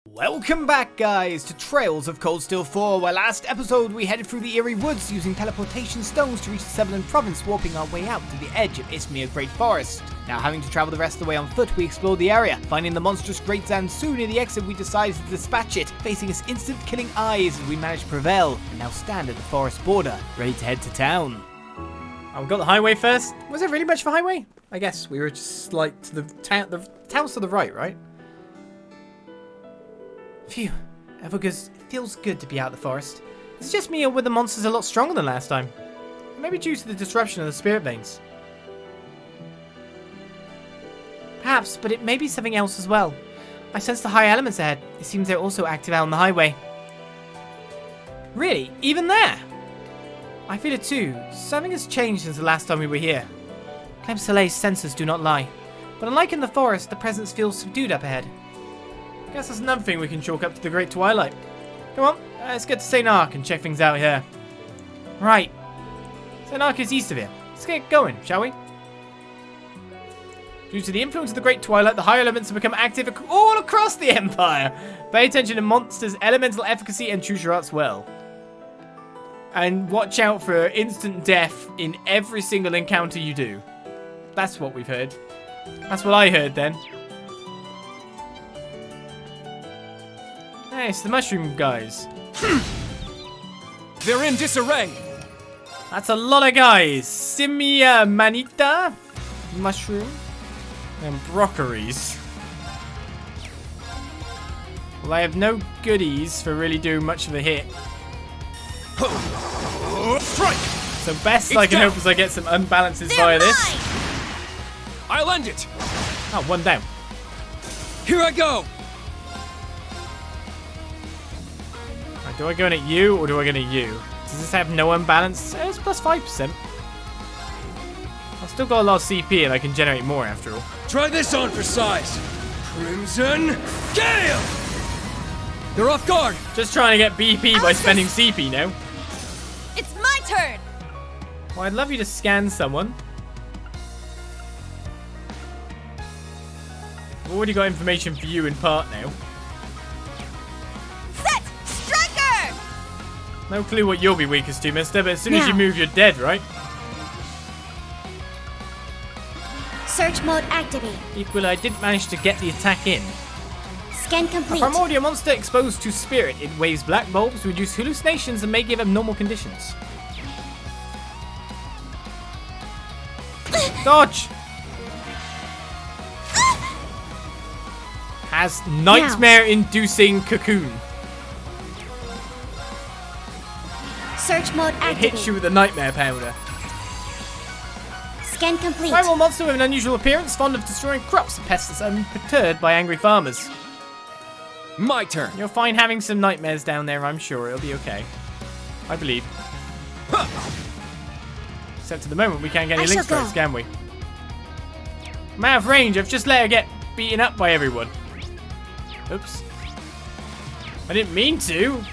Welcome back, guys, to Trails of Cold Steel 4, where last episode we headed through the eerie woods using teleportation stones to reach the Sutherland province, warping our way out to the edge of Ismir's Great Forest. Now, having to travel the rest of the way on foot, we explored the area. Finding the monstrous Great Zansu near the exit, we decided to dispatch it, facing its instant-killing eyes as we managed to prevail, and now stand at the forest border, ready to head to town. Oh, we got the highway first? Was there really much of a highway? I guess we were just, like, to the town's to the right? Phew, it feels good to be out of the forest. It's just me, or were the monsters a lot stronger than last time? Maybe due to the disruption of the spirit veins. Perhaps, but it may be something else as well. I sense the high elements ahead. It seems they're also active out on the highway. Really? Even there? I feel it too. Something has changed since the last time we were here. Clem Soleil's sensors do not lie. But unlike in the forest, the presence feels subdued up ahead. Guess that's another thing we can chalk up to the Great Twilight. Come on, let's get to Saint-Arkh and check things out here. Right. Saint-Arkh is east of here. Let's get going, shall we? Due to the influence of the Great Twilight, the higher elements have become active all across the Empire. Pay attention to monsters' elemental efficacy and choose your arts well. And watch out for instant death in every single encounter you do. That's what we've heard. That's what I heard then. Hey, it's the mushroom guys. They're in disarray. That's a lot of guys. Simia manita, mushroom, and broccories. Well, I have no goodies for really doing much of a hit. Strike! So best I can hope is I get some unbalances via this. I'll end it. Oh, one down. Here I go. Right, do I go in at you or do I go in at you? Does this have no unbalance? It's plus 5%. I've still got a lot of CP and I can generate more after all. Try this on for size. Crimson Gale! They're off guard. Just trying to get BP by spending CP now. It's my turn! Well, I'd love you to scan someone. I've already got information for you in part now. Set! Striker! No clue what you'll be weakest to, mister, but as soon as you move, you're dead, right? Search mode activate. Equally, I didn't manage to get the attack in. Scan complete. A primordial monster exposed to spirit. It waves black bulbs, reduce hallucinations, and may give abnormal conditions. Dodge! Has nightmare-inducing cocoon. Search mode activate. It hits you with a nightmare powder. Scan complete. Primal monster with an unusual appearance, fond of destroying crops and pests unperturbed by angry farmers. My turn. You'll find having some nightmares down there, I'm sure. It'll be okay. I believe. Except at the moment, we can't get any link strikes, can we? I'm out of range. I've just let her get beaten up by everyone. Oops. I didn't mean to. Well,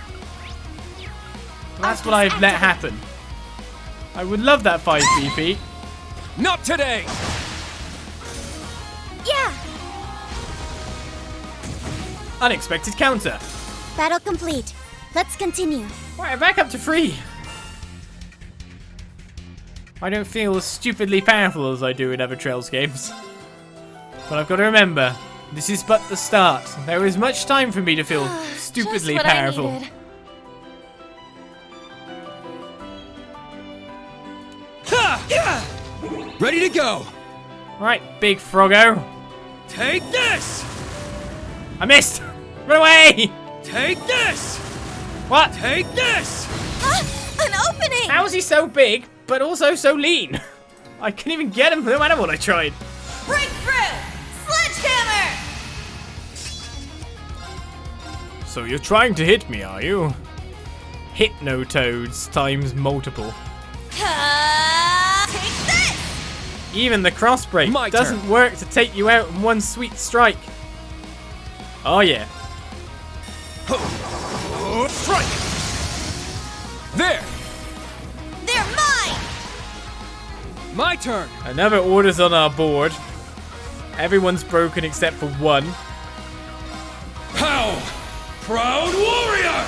that's what I've let happen. I would love that 5 BP. Not today. Yeah. Unexpected counter. Battle complete. Let's continue. Right, I'm back up to 3. I don't feel as stupidly powerful as I do in other Trails games. But I've got to remember, this is but the start. There is much time for me to feel stupidly Just what powerful. I needed. Ready to go. Right, big Froggo. Take this. I missed! Run away! Take this. What? Take this. An opening! How is he so big, but also so lean? I couldn't even get him no matter what I tried. Breakthrough! Sledgehammer! So you're trying to hit me, are you? Hypnotoads times multiple. Take this! Even the crossbreak My doesn't turn. work to take you out in one sweet strike. Oh yeah. Strike. There. They're mine! My turn. Another order's on our board. Everyone's broken except for one. Pow! Proud warrior!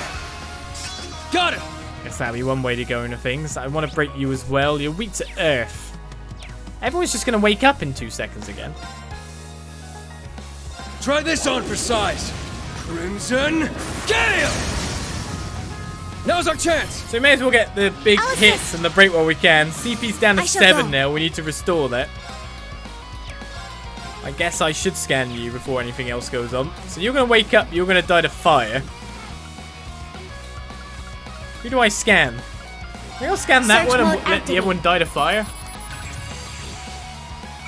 Got it! Guess that'll be one way to go into things. I want to break you as well. You're weak to earth. Everyone's just going to wake up in 2 seconds again. Try this on for size. Crimson Gale! Now's our chance! So we may as well get the big hits and the break while we can. CP's down to 7 now. We need to restore that. I guess I should scan you before anything else goes on. So you're going to wake up. You're going to die to fire. Who do I scan? Maybe I'll scan that one and let the other one die to fire.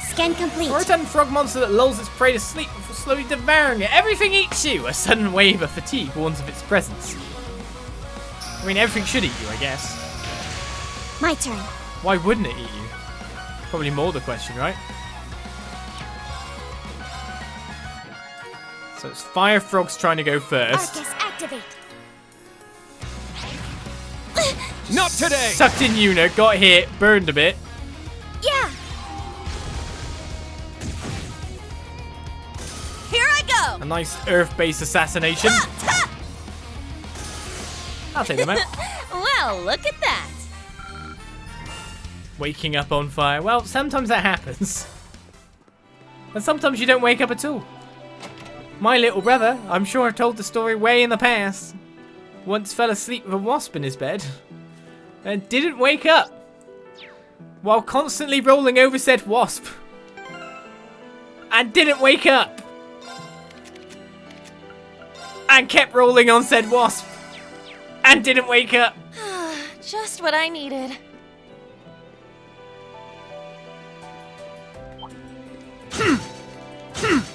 Scan complete. Or a sudden frog monster that lulls its prey to sleep before slowly devouring it. Everything eats you. A sudden wave of fatigue warns of its presence. I mean, everything should eat you, I guess. My turn. Why wouldn't it eat you? Probably more the question, right? So it's Fire Frog's trying to go first. Arcus, activate. Not today! Sucked in unit, got hit, burned a bit. Yeah. Here I go. A nice Earth-based assassination. I'll take them out. Well, look at that. Waking up on fire. Well, sometimes that happens. And sometimes you don't wake up at all. My little brother, I'm sure I've told the story way in the past, once fell asleep with a wasp in his bed and didn't wake up while constantly rolling over said wasp and didn't wake up and kept rolling on said wasp and didn't wake up. Just what I needed.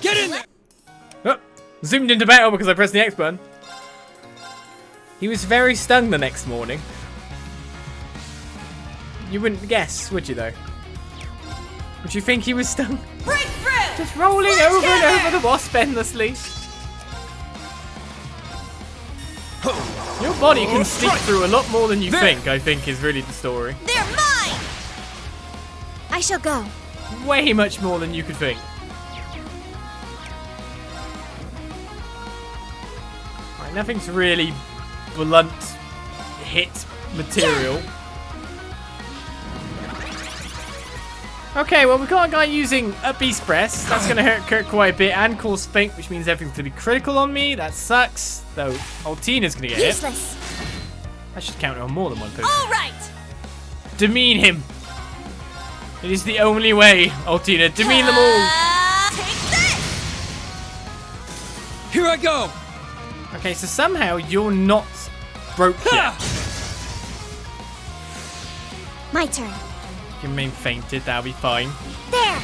Get in there! Oh, zoomed into battle because I pressed the X button. He was very stung the next morning. You wouldn't guess, would you though? Would you think he was stung? Breakthrough! Just rolling over and over the wasp endlessly. Your body can sleep through a lot more than you think, I think is really the story. They're mine! I shall go. Way much more than you could think. Right, nothing's really blunt hit material. Okay, well, we got a guy using a Beast Press. That's going to hurt Kurt quite a bit and cause Faint, which means everything's going to be critical on me. That sucks. Though, Altina's going to get Useless. hit. I should counter on more than one person. All right. Demean him. It is the only way, Altina. Demean them all. Take this. Here I go! Okay, so somehow you're not broke yet. My turn. You remain fainted, that'll be fine. There.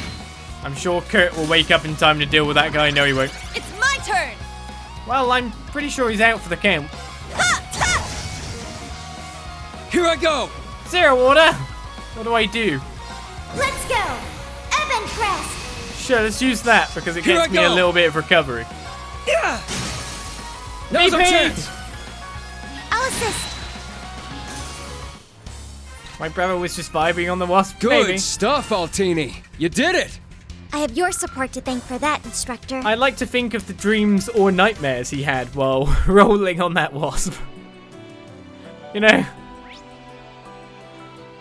I'm sure Kurt will wake up in time to deal with that guy. No, he won't. It's my turn. Well, I'm pretty sure he's out for the count. Here I go! Zero order. What do I do? Let's go. Evan Crest. Sure, let's use that because it Here gets I me a go. little bit of recovery. Yeah! Now's our BP. chance! I'll assist. My brother was just vibing on the wasp. Good Maybe. stuff, Altini. You did it! I have your support to thank for that, instructor. I like to think of the dreams or nightmares he had while rolling on that wasp. You know?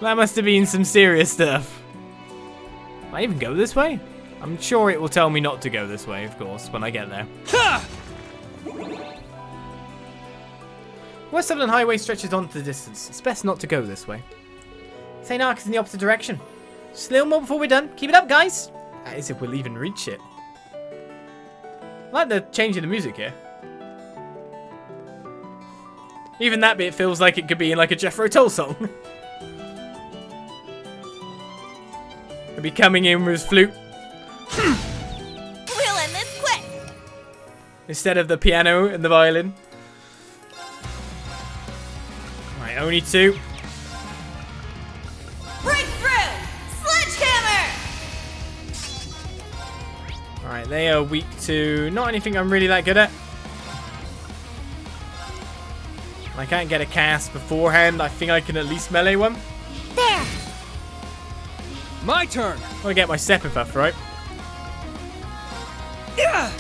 That must have been some serious stuff. Can I even go this way? I'm sure it will tell me not to go this way, of course, when I get there. Ha! West Sutherland Highway stretches on to the distance. It's best not to go this way. Saint-Arkh is in the opposite direction. Just a little more before we're done. Keep it up, guys. That is if we'll even reach it. I like the change in the music here. Even that bit feels like it could be in like a Jethro Tull song. He'll be coming in with his flute. We'll end this quick. Instead of the piano and the violin. Right, only two. Breakthrough. Sledgehammer. Alright, they are weak to not anything I'm really that good at. I can't get a cast beforehand. I think I can at least melee one. There. My turn! I want to get my Sephiroth, right? Yeah!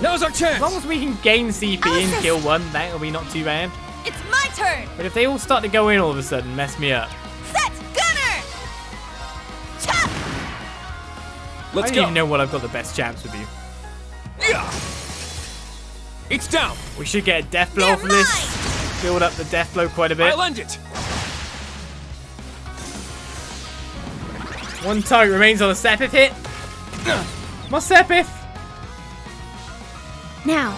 Now's our chance! As long as we can gain CP and kill one, that'll be not too bad. It's my turn! But if they all start to go in all of a sudden, mess me up. Set gunner! Chop! I Let's don't go! even know what I've got the best chance with you. Yeah. It's down! We should get a death blow They're from this. Build up the death blow quite a bit. I'll end it! One target remains on a Sepith hit. My Sepith! Now.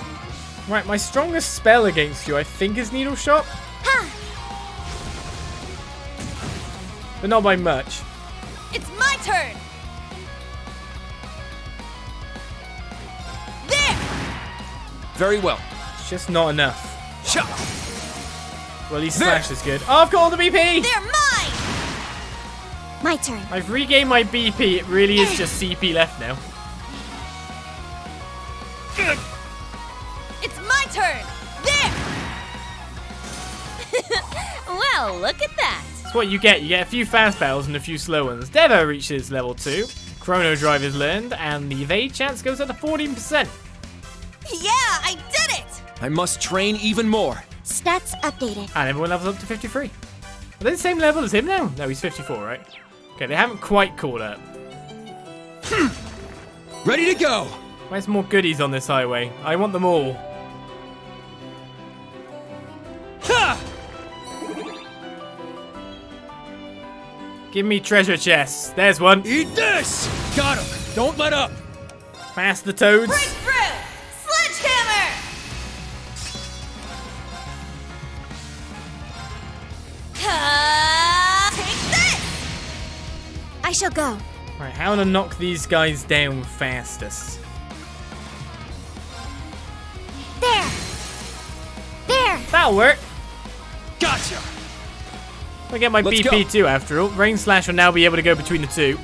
Right, my strongest spell against you, I think, is Needle Shot. Ha! But not by much. It's my turn! There! Very well. It's just not enough. Shot! Well, at least There. Slash is good. Oh, I've got all the BP! They're mine! My turn. I've regained my BP. It really is just CP left now. It's my turn! There! Well, look at that! That's what you get. You get a few fast battles and a few slow ones. Devo reaches level 2. Chrono Drive is learned, and the evade chance goes up to 14%. Yeah, I did it! I must train even more. Stats updated. And everyone levels up to 53. Are they the same level as him now? No, he's 54, right? Okay, they haven't quite caught up. Ready to go! Where's more goodies on this highway? I want them all. Ha! Give me treasure chests. There's one. Eat this! Got him! Don't let up! Pass the toads. Breakthrough! Sledgehammer! Take this! I shall go. Right, how to knock these guys down fastest? There! There! That'll work. Gotcha! I get my Let's BP go. too after all. Rain Slash will now be able to go between the two.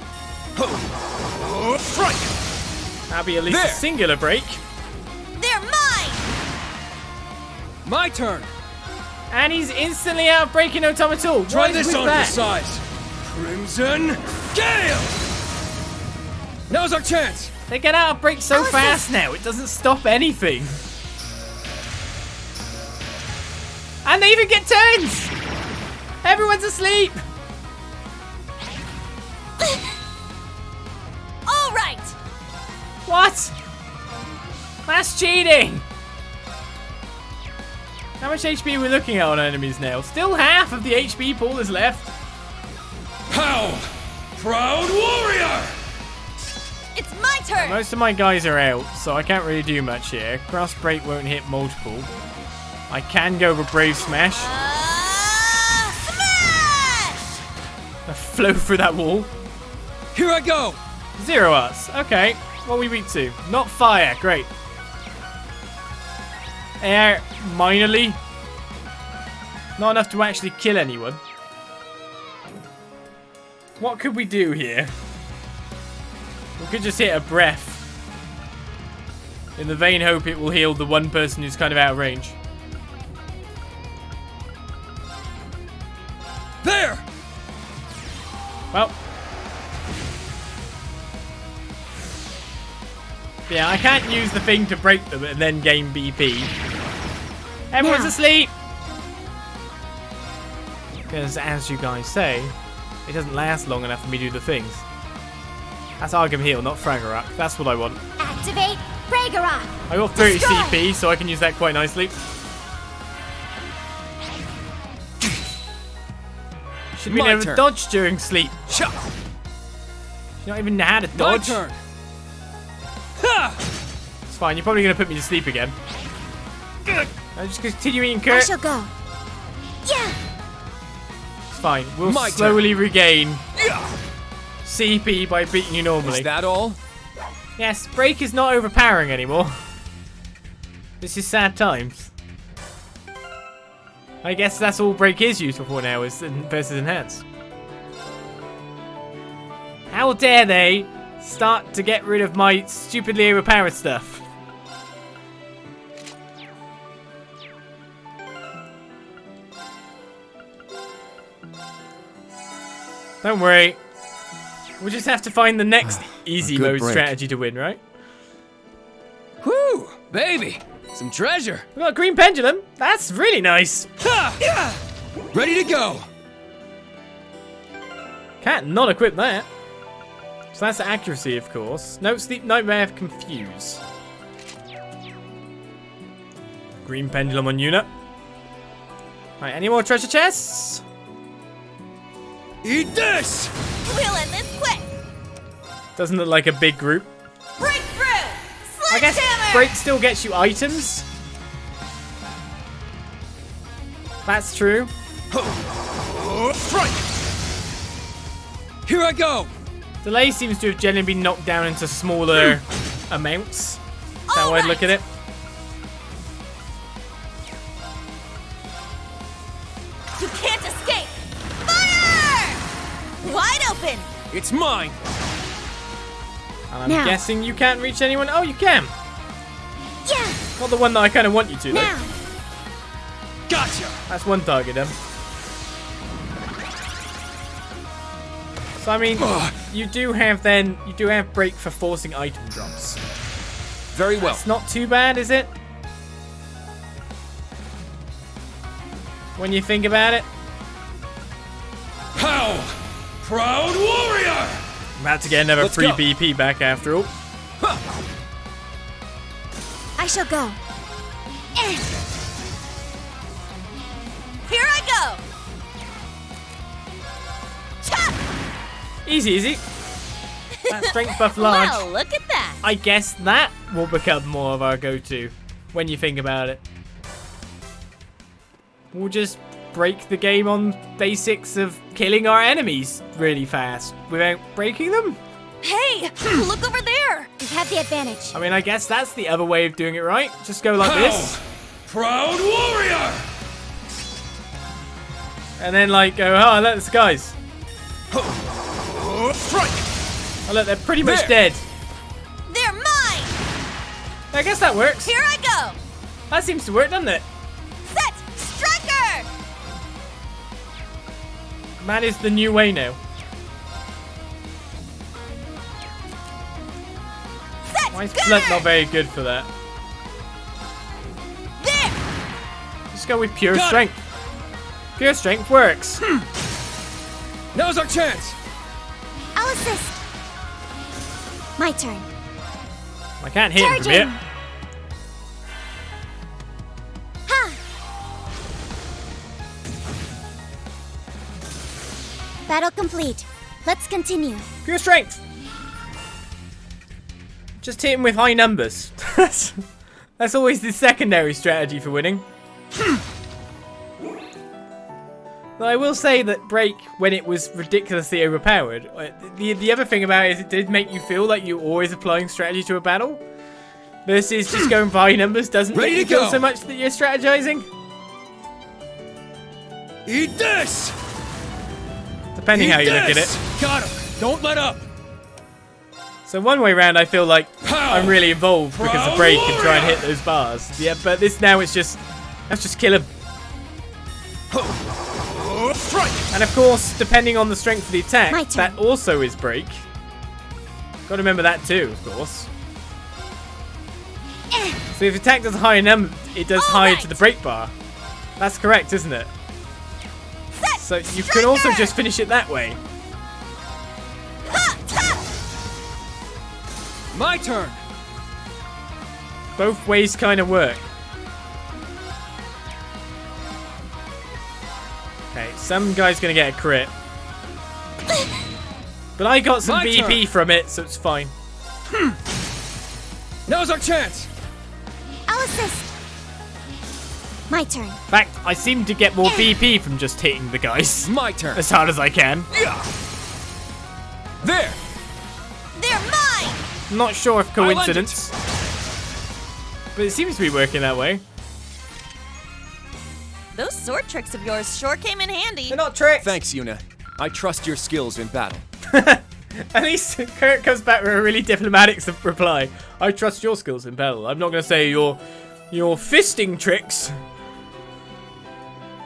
Strike! That'll be at least There. a singular break. They're mine! My turn! And he's instantly out of breaking no time at all. Try What is this with on that? for size! Crimson Gale! Now's our chance! They get out of break so Alice fast now, it doesn't stop anything. And they even get turns! Everyone's asleep! All right! What? That's cheating! How much HP are we looking at on enemies now? Still half of the HP pool is left. How? Proud warrior! It's my turn! Most of my guys are out, so I can't really do much here. Cross break won't hit multiple. I can go with Brave Smash. Smash! I flow through that wall. Here I go! 0 us. Okay. What are we weak to? Not fire. Great. Air, minorly. Not enough to actually kill anyone. What could we do here? We could just hit a breath. In the vain hope it will heal the one person who's kind of out of range. There! Well. Yeah, I can't use the thing to break them and then gain BP. Everyone's Now. asleep! Because, as you guys say, it doesn't last long enough for me to do the things. That's Arkham Heal, not Fragarok. That's what I want. Activate Ragnarok! I got 30 Destroy! CP, so I can use that quite nicely. Should be My able to turn. dodge during sleep. Shot! You don't even know how to My dodge. turn! Ha! It's fine, you're probably going to put me to sleep again. I'll just continue eating I Kurt. shall go. Yeah! It's fine. We'll My slowly regain Yeah! CP by beating you normally. Is that all? Yes, break is not overpowering anymore. This is sad times. I guess that's all break is useful for now, is versus enhance. How dare they start to get rid of my stupidly overpowered stuff? Don't worry. We'll just have to find the next easy good mode break. strategy to win, right? Whew! Baby, some treasure. We got a green pendulum. That's really nice. Ha! Yeah! Ready to go. Can't not equip that. So that's accuracy, of course. No, sleep, nightmare, confuse. Green pendulum on unit. Right, any more treasure chests? Eat this! We'll end this quick. Doesn't look like a big group. Breakthrough! I guess Sledgehammer! break still gets you items. That's true. Strike! Here I go! Delay seems to have generally been knocked down into smaller amounts. That's how I'd look at it. You can't escape! Fire! Wide open! It's mine! And I'm Now. guessing you can't reach anyone. Oh, you can. Yeah! Not the one that I kind of want you to, though. Now! Gotcha! That's one target, then. So I mean, you do have break for forcing item drops. Very well. It's not too bad, is it? When you think about it. How? Proud warrior! I'm about to get another Let's free go. BP back after all. I shall go. Here I go! Chop! Easy, easy. That strength buff large. Well, look at that! I guess that will become more of our go-to when you think about it. We'll just break the game on basics of killing our enemies really fast without breaking them. Hey! Look over there! We have the advantage. I mean, I guess that's the other way of doing it, right? Just go like How? this. Proud warrior! And then like go, oh look, the guys. Strike! Oh look, they're pretty much There. dead. They're mine! I guess that works. Here I go! That seems to work, doesn't it? Set! Striker! That is the new way now. Set! Why is Gunner! Blunt not very good for that? There! Just go with pure Got it. strength. Pure strength works. Now's our chance! I'll assist. My turn. I can't hit him from Charging! here. Ha! Battle complete. Let's continue. Pure strength. Just hit him with high numbers. That's always the secondary strategy for winning. But I will say that break, when it was ridiculously overpowered, the other thing about it is it did make you feel like you're always applying strategy to a battle. Versus just going by numbers doesn't Ready make you to feel go. so much that you're strategizing. Eat this! Depending Eat how you look at this! it. Got him! Don't let up! So one way round I feel like How? I'm really involved because of Proud break and try and warrior! hit those bars. Yeah, but this now it's just, let's just kill him. Strike! And of course, depending on the strength of the My attack, turn. that also is break. Got to remember that too, of course. So if attack does higher number, it does higher to the break bar. That's correct, isn't it? Set! So you could also Striker! just finish it that way. Ha! Ha! My turn! Both ways kind of work. Okay, some guy's gonna get a crit. But I got some My BP turn. from it, so it's fine. Now's our chance! I'll assist. My turn. In fact, I seem to get more BP from just hitting the guys My turn! as hard as I can. Yeah. There! They're mine! I'm not sure if I like coincidence, but it seems to be working that way. Those sword tricks of yours sure came in handy. They're not tricks. Thanks, Yuna. I trust your skills in battle. At least Kurt comes back with a really diplomatic reply. I trust your skills in battle. I'm not going to say your fisting tricks.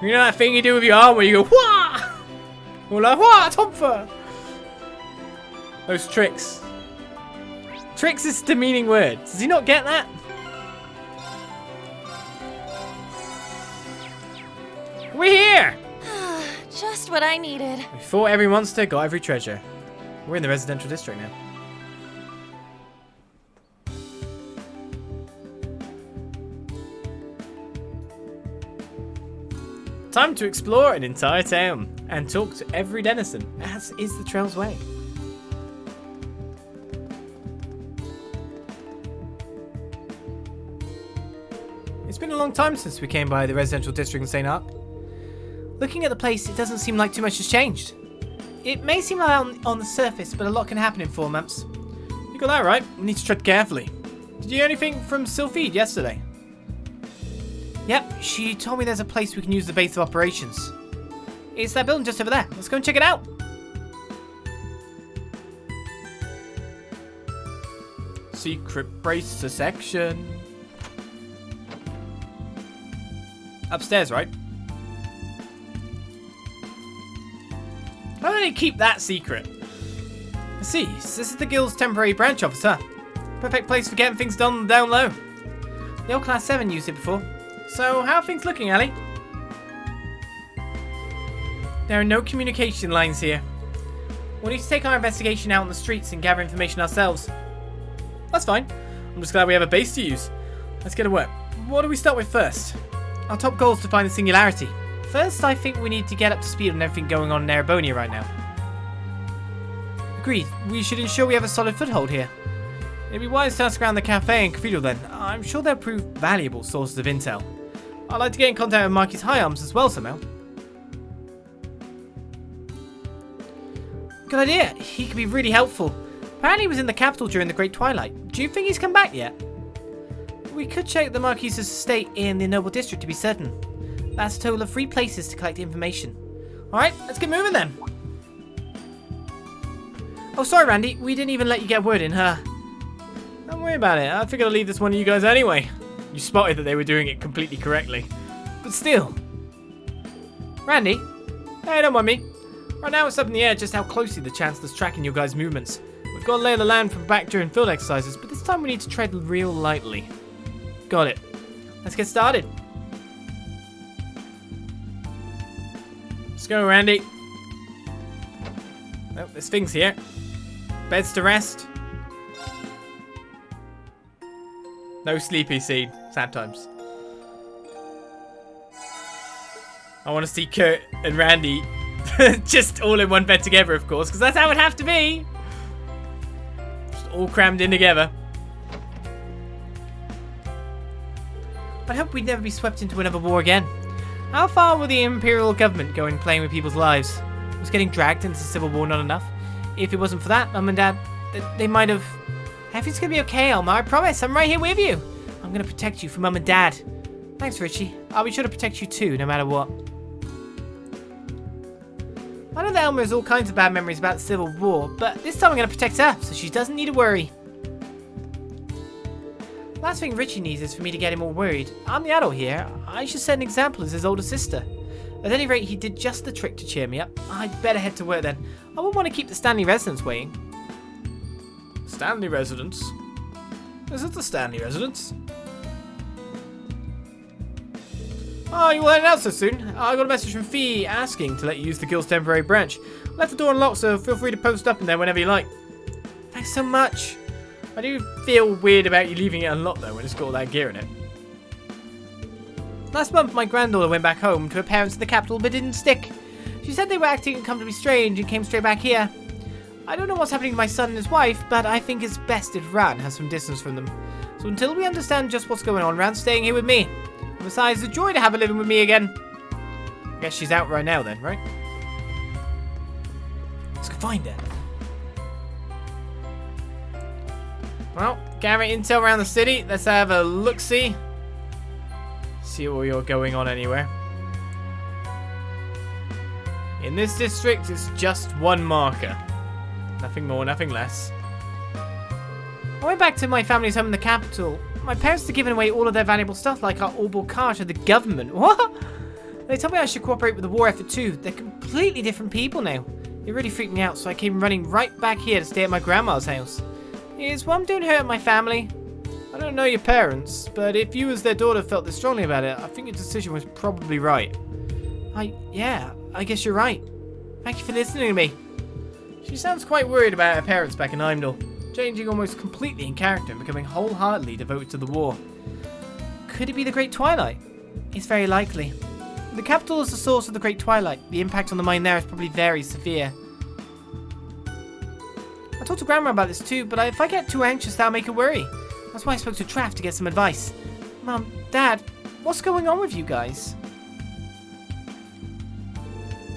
You know that thing you do with your arm where you go, wah! Or like, wah, tomfa! Those tricks. Tricks is a demeaning word. Does he not get that? what I needed. We fought every monster, got every treasure. We're in the residential district now. Time to explore an entire town and talk to every denizen, as is the trail's way. It's been a long time since we came by the residential district in Saint-Arkh. Looking at the place, it doesn't seem like too much has changed. It may seem like on the surface, but a lot can happen in 4 months. You got that right. We need to tread carefully. Did you hear anything from Sylphide yesterday? Yep, she told me there's a place we can use the base of operations. It's that building just over there. Let's go and check it out. Secret bracer section. Upstairs, right? Why don't they keep that secret? Let's see, this is the guild's temporary branch office, huh? Perfect place for getting things done down low. The old Class VII used it before. So, how are things looking, Ali? There are no communication lines here. We'll need to take our investigation out on the streets and gather information ourselves. That's fine. I'm just glad we have a base to use. Let's get to work. What do we start with first? Our top goal is to find the singularity. First, I think we need to get up to speed on everything going on in Erebonia right now. Agreed. We should ensure we have a solid foothold here. It'd be wise to ask around the cafe and cathedral then. I'm sure they'll prove valuable sources of intel. I'd like to get in contact with Marquis High Arms as well somehow. Good idea. He could be really helpful. Apparently he was in the capital during the Great Twilight. Do you think he's come back yet? We could check the Marquis's estate in the Noble District to be certain. That's a total of 3 places to collect information. Alright, let's get moving then. Oh, sorry Randy. We didn't even let you get a word in, huh? Don't worry about it. I figured I'd leave this one to you guys anyway. You spotted that they were doing it completely correctly. But still. Randy? Hey, don't mind me. Right now it's up in the air just how closely the Chancellor's tracking your guys' movements. We've got to lay the land from back during field exercises, but this time we need to tread real lightly. Got it. Let's get started. Let's go, Randy. Oh, there's things here. Beds to rest. No sleepy scene. Sad times. I want to see Kurt and Randy just all in one bed together, of course, because that's how it would have to be. Just all crammed in together. I hope we'd never be swept into another war again. How far will the Imperial government go in playing with people's lives? Was getting dragged into the Civil War not enough? If it wasn't for that, Mum and Dad, they might have... Everything's gonna be okay, Elma. I promise. I'm right here with you. I'm gonna protect you from Mum and Dad. Thanks, Richie. I'll be sure to protect you too, no matter what. I know that Elma has all kinds of bad memories about the Civil War, but this time I'm gonna protect her, so she doesn't need to worry. Last thing Richie needs is for me to get him all worried. I'm the adult here. I should set an example as his older sister. At any rate, he did just the trick to cheer me up. I'd better head to work then. I wouldn't want to keep the Stanley residence waiting. Stanley residence? Is it the Stanley residence? Oh, you will head out so soon. I got a message from Fee asking to let you use the guild's temporary branch. I left the door unlocked, so feel free to post up in there whenever you like. Thanks so much. I do feel weird about you leaving it unlocked though when it's got all that gear in it. Last month, my granddaughter went back home to her parents in the capital, but didn't stick. She said they were acting uncomfortably strange and came straight back here. I don't know what's happening to my son and his wife, but I think it's best if Ran has some distance from them. So until we understand just what's going on, Ran's staying here with me. And besides, it's a joy to have her living with me again. I guess she's out right now then, right? Let's go find her. Well, gather intel around the city. Let's have a look-see. See what you're going on anywhere. In this district, it's just one marker. Nothing more, nothing less. I went back to my family's home in the capital. My parents had given away all of their valuable stuff, like our Orbal car, to the government. What? They told me I should cooperate with the war effort too. They're completely different people now. It really freaked me out, so I came running right back here to stay at my grandma's house. Is what I'm doing hurt my family? I don't know your parents, but if you as their daughter felt this strongly about it, I think your decision was probably right. Yeah, I guess you're right. Thank you for listening to me. She sounds quite worried about her parents back in Heimdall, changing almost completely in character and becoming wholeheartedly devoted to the war. Could it be the Great Twilight? It's very likely. The capital is the source of the Great Twilight. The impact on the mind there is probably very severe. I talked to Grandma about this too, but if I get too anxious, that'll make her worry. That's why I spoke to Traff to get some advice. Mum, Dad, what's going on with you guys?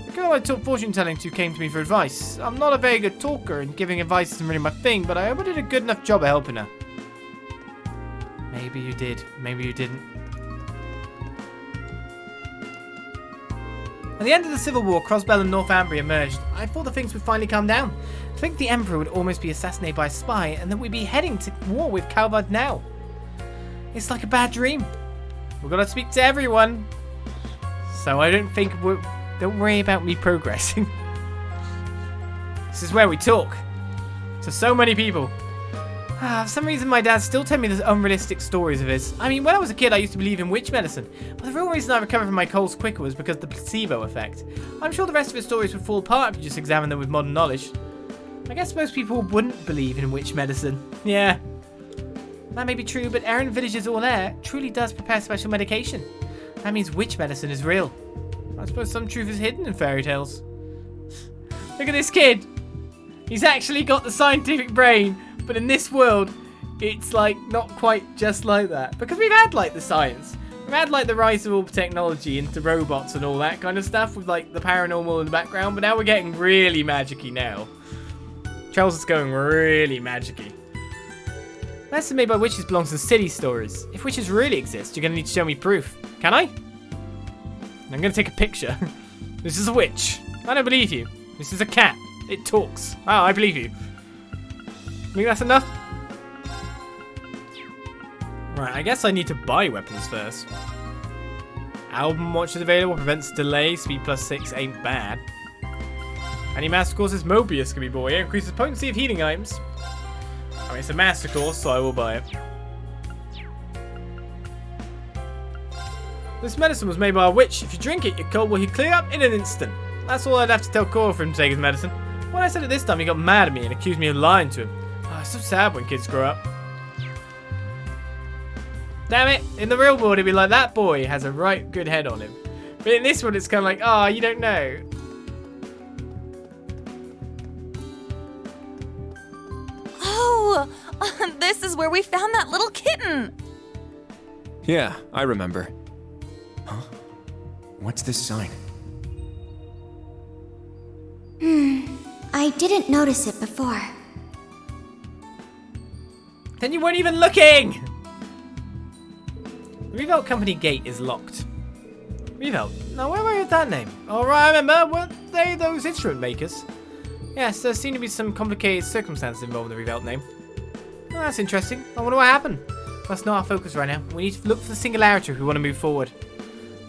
The girl I taught fortune telling to came to me for advice. I'm not a very good talker, and giving advice isn't really my thing, but I hope I did a good enough job of helping her. Maybe you did, maybe you didn't. At the end of the Civil War, Crossbell and Northumbria emerged. I thought that things would finally calm down. I think the Emperor would almost be assassinated by a spy, and that we'd be heading to war with Calvad now. It's like a bad dream. We've got to speak to everyone. So I don't think don't worry about me progressing. This is where we talk. To so many people. For some reason my dad still tells me those unrealistic stories of his. I mean, when I was a kid I used to believe in witch medicine, but the real reason I recovered from my colds quicker was because of the placebo effect. I'm sure the rest of his stories would fall apart if you just examined them with modern knowledge. I guess most people wouldn't believe in witch medicine. Yeah. That may be true, but Errant Village's All Air truly does prepare special medication. That means witch medicine is real. I suppose some truth is hidden in fairy tales. Look at this kid. He's actually got the scientific brain, but in this world, it's like not quite just like that. Because we've had like the science. We've had like the rise of all technology into robots and all that kind of stuff with like the paranormal in the background, but now we're getting really magic-y now. Charles is going really magic-y. Medicine made by witches belongs to city stories. If witches really exist, you're going to need to show me proof. Can I? I'm going to take a picture. This is a witch. I don't believe you. This is a cat. It talks. Oh, I believe you. Think that's enough? Right, I guess I need to buy weapons first. Album watch is available, prevents delay, speed +6 ain't bad. Any master courses, Mobius can be bought here, increases potency of healing items. I mean, it's a master course, so I will buy it. This medicine was made by a witch. If you drink it, your cold will clear up in an instant. That's all I'd have to tell Cora for him to take his medicine. When I said it this time, he got mad at me and accused me of lying to him. Oh, it's so sad when kids grow up. Damn it, in the real world it'd be like, that boy has a right good head on him. But in this one it's kind of like, oh, you don't know. Oh, this is where we found that little kitten. Yeah, I remember. Huh? What's this sign? I didn't notice it before. Then you weren't even looking! The Revolt Company gate is locked. Revolt? Now where have I heard that name? Oh right, I remember. Weren't they those instrument makers? Yes, there seem to be some complicated circumstances involved in the Revolt name. Oh, that's interesting. I wonder what happened. That's not our focus right now. We need to look for the singularity if we want to move forward.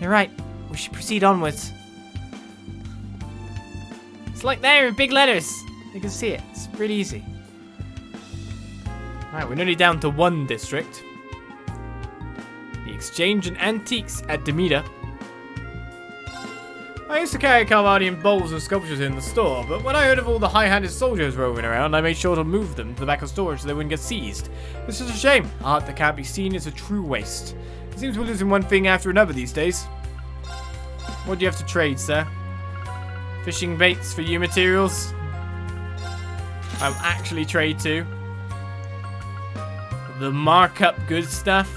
You're right. We should proceed onwards. It's like there in big letters. You can see it. It's really easy. Alright, we're nearly down to one district. The Exchange and Antiques at Demeter. I used to carry Calvardian bowls and sculptures in the store, but when I heard of all the high-handed soldiers roaming around, I made sure to move them to the back of storage so they wouldn't get seized. This is a shame. Art that can't be seen is a true waste. It seems we're losing one thing after another these days. What do you have to trade, sir? Fishing baits for you materials? I'll actually trade too. The markup good stuff.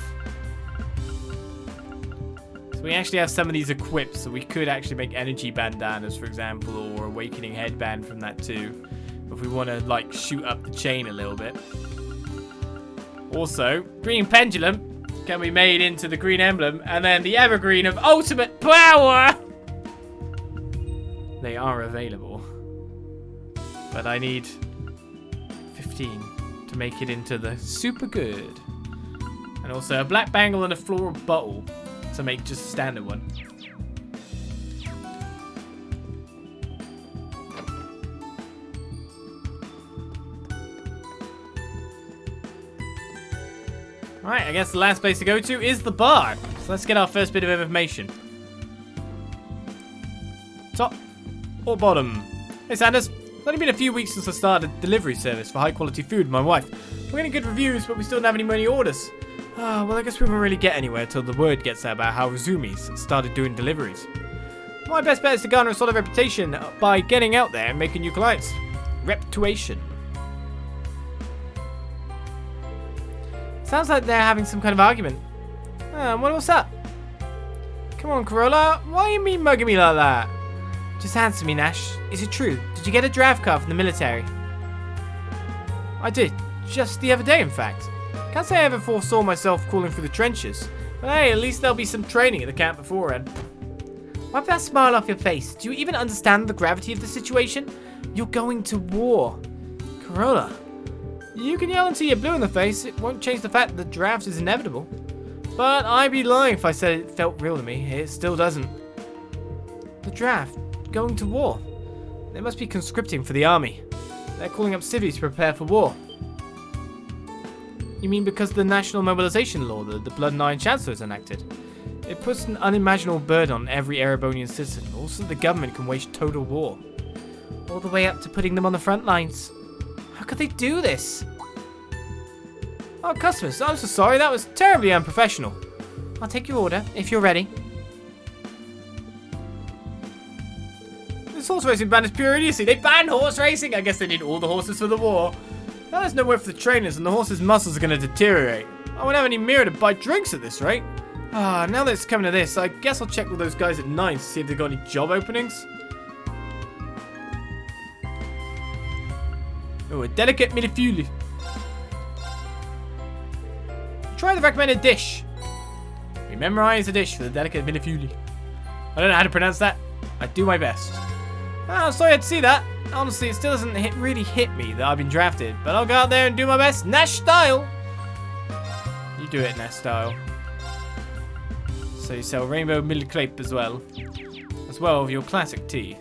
So we actually have some of these equipped, so we could actually make energy bandanas, for example, or awakening headband from that too, if we want to like shoot up the chain a little bit. Also, green pendulum can be made into the green emblem, and then the evergreen of ultimate power. They are available, but I need 15 to make it into the super good, and also a black bangle and a floral bottle to make just a standard one. Alright, I guess the last place to go to is the bar. So let's get our first bit of information. So, or bottom? Hey Sanders, it's only been a few weeks since I started a delivery service for high quality food with my wife. We're getting good reviews, but we still don't have any money orders. Well, I guess we won't really get anywhere till the word gets out about how Razumi's started doing deliveries. My best bet is to garner a solid reputation by getting out there and making new clients. Reputation. Sounds like they're having some kind of argument. What's up? Come on, Corolla. Why you mean mugging me like that? Just answer me, Nash. Is it true? Did you get a draft card from the military? I did. Just the other day, in fact. Can't say I ever foresaw myself crawling through the trenches. But hey, at least there'll be some training at the camp beforehand. Wipe that smile off your face. Do you even understand the gravity of the situation? You're going to war. Corolla. You can yell until you're blue in the face. It won't change the fact that the draft is inevitable. But I'd be lying if I said it felt real to me. It still doesn't. The draft. Going to war. They must be conscripting for the army. They're calling up civvies to prepare for war. You mean because of the national mobilization law that the Blood Nine Chancellor has enacted? It puts an unimaginable burden on every Erebonian citizen, also the government can wage total war. All the way up to putting them on the front lines. How could they do this? Oh, customers, I'm so sorry, that was terribly unprofessional. I'll take your order, if you're ready. This horse racing ban is pure idiocy. They banned horse racing! I guess they need all the horses for the war. Now there's nowhere for the trainers and the horses' muscles are going to deteriorate. I won't have any mirror to buy drinks at this rate. Now that it's coming to this, I guess I'll check with those guys at 9 to see if they've got any job openings. Oh, a delicate millefeuille. Try the recommended dish. We memorize the dish for the delicate millefeuille. I don't know how to pronounce that. I do my best. Oh, sorry I had to see that. Honestly, it still doesn't really hit me that I've been drafted, but I'll go out there and do my best. Nash style. You do it, Nash style. So you sell rainbow milk crepe as well as your classic tea.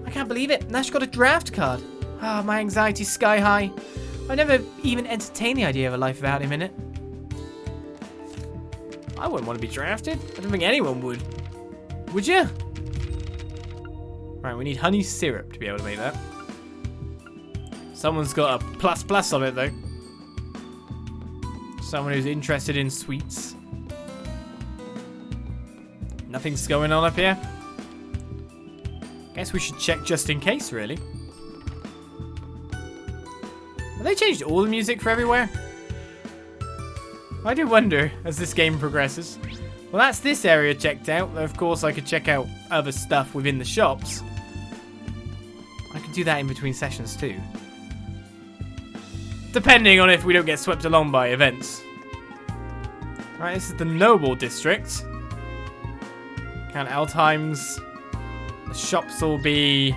I can't believe it. Nash got a draft card. My anxiety's sky high. I never even entertained the idea of a life without him in it. I wouldn't want to be drafted. I don't think anyone would. Would you? Right, we need honey syrup to be able to make that. Someone's got a plus on it though. Someone who's interested in sweets. Nothing's going on up here. Guess we should check just in case, really. Have they changed all the music for everywhere? I do wonder as this game progresses. Well, that's this area checked out. Of course, I could check out other stuff within the shops. I could do that in between sessions too. Depending on if we don't get swept along by events. Right, this is the Noble District. Count Altheim's. The shops will be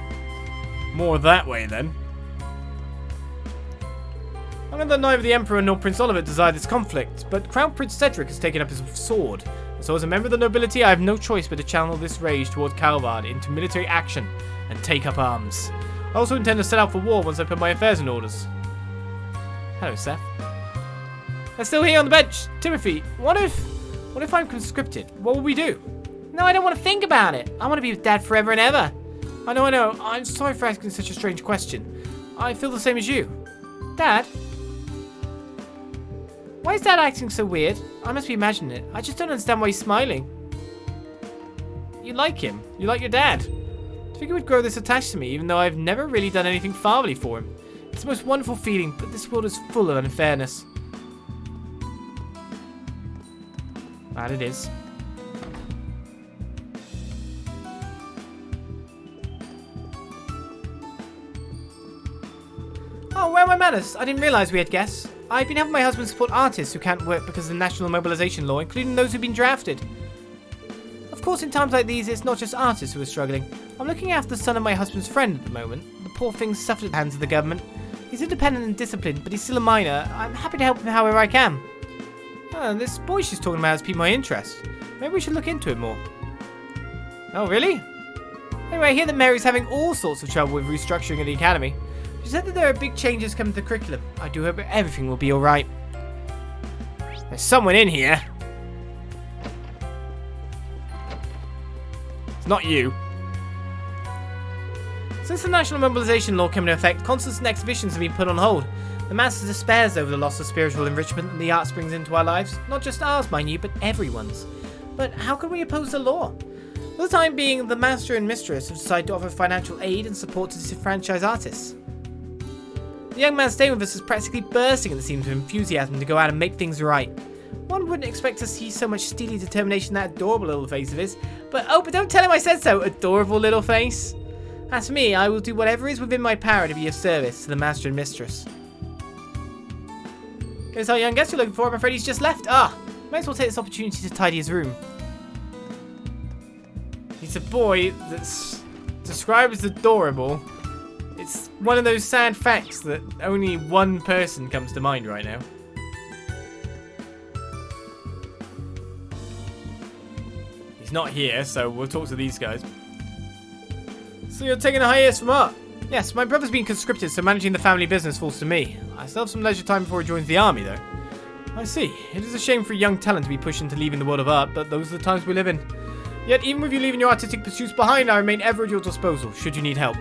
more that way then. I know that neither the Emperor nor Prince Oliver desire this conflict, but Crown Prince Cedric has taken up his sword. So as a member of the nobility, I have no choice but to channel this rage toward Calvard into military action and take up arms. I also intend to set out for war once I put my affairs in orders. Hello, Seth. They're still here on the bench. Timothy, what if I'm conscripted? What will we do? No, I don't want to think about it. I want to be with Dad forever and ever. I know. I'm sorry for asking such a strange question. I feel the same as you. Dad? Why is Dad acting so weird? I must be imagining it. I just don't understand why he's smiling. You like him. You like your dad. I think he would grow this attached to me, even though I've never really done anything fatherly for him. It's the most wonderful feeling, but this world is full of unfairness. That it is. Oh, where are my manners? I didn't realize we had guests. I've been helping my husband support artists who can't work because of the national mobilization law, including those who've been drafted. Of course, in times like these, it's not just artists who are struggling. I'm looking after the son of my husband's friend at the moment. The poor thing's suffered at the hands of the government. He's independent and disciplined, but he's still a minor. I'm happy to help him however I can. This boy she's talking about has piqued my interest. Maybe we should look into it more. Oh, really? Anyway, I hear that Mary's having all sorts of trouble with restructuring of the academy. She said that there are big changes coming to the curriculum. I do hope everything will be alright. There's someone in here. It's not you. Since the national mobilization law came into effect, concerts and exhibitions have been put on hold. The Master despairs over the loss of spiritual enrichment that the arts brings into our lives. Not just ours, mind you, but everyone's. But how can we oppose the law? For the time being, the Master and Mistress have decided to offer financial aid and support to disenfranchised artists. The young man staying with us is practically bursting at the seams of enthusiasm to go out and make things right. One wouldn't expect to see so much steely determination in that adorable little face of his. But don't tell him I said so, adorable little face. As for me, I will do whatever is within my power to be of service to the Master and Mistress. Here's our young guest you're looking for. I'm afraid he's just left. Might as well take this opportunity to tidy his room. He's a boy that's described as adorable. It's one of those sad facts that only one person comes to mind right now. He's not here, so we'll talk to these guys. So you're taking a hiatus from art? Yes, my brother's been conscripted, so managing the family business falls to me. I still have some leisure time before he joins the army, though. I see. It is a shame for a young talent to be pushed into leaving the world of art, but those are the times we live in. Yet, even with you leaving your artistic pursuits behind, I remain ever at your disposal, should you need help.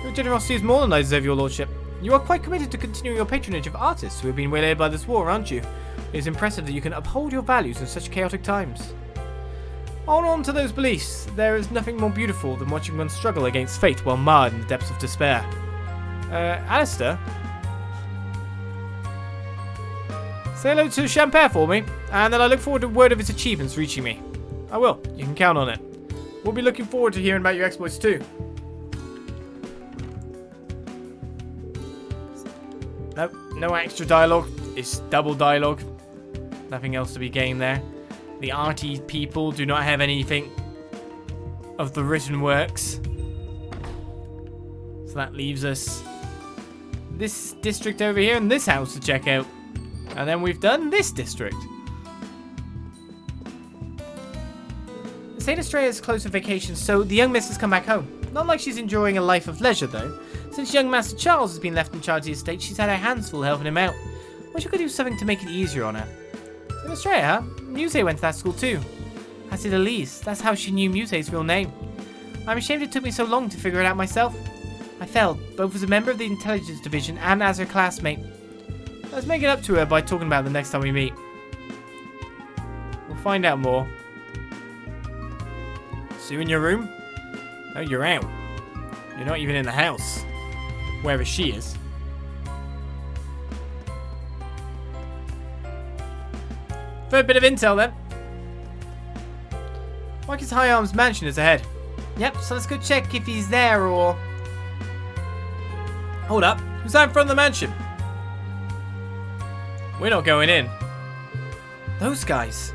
Your generosity is more than I deserve, your lordship. You are quite committed to continuing your patronage of artists who have been waylaid by this war, aren't you? It is impressive that you can uphold your values in such chaotic times. Hold on to those beliefs. There is nothing more beautiful than watching one struggle against fate while marred in the depths of despair. Alistair? Say hello to Champaire for me, and then I look forward to word of his achievements reaching me. I will. You can count on it. We'll be looking forward to hearing about your exploits too. Nope, no extra dialogue. It's double dialogue. Nothing else to be gained there. The arty people do not have anything of the written works. So that leaves us this district over here and this house to check out. And then we've done this district. St. Estrella is close to vacation, so the young miss has come back home. Not like she's enjoying a life of leisure, though. Since young Master Charles has been left in charge of the estate, she's had her hands full helping him out. Wish I could do something to make it easier on her. St. Estrella, huh? Muse went to that school too. As did Elise. That's how she knew Muse's real name. I'm ashamed it took me so long to figure it out myself. I failed, both as a member of the intelligence division and as her classmate. Let's make it up to her by talking about it the next time we meet. We'll find out more. See you in your room? No, you're out. You're not even in the house. Wherever she is. Third bit of intel then. Marcus High Arms mansion is ahead. Yep, so let's go check if he's there or... Hold up, who's out in front of the mansion? We're not going in. Those guys.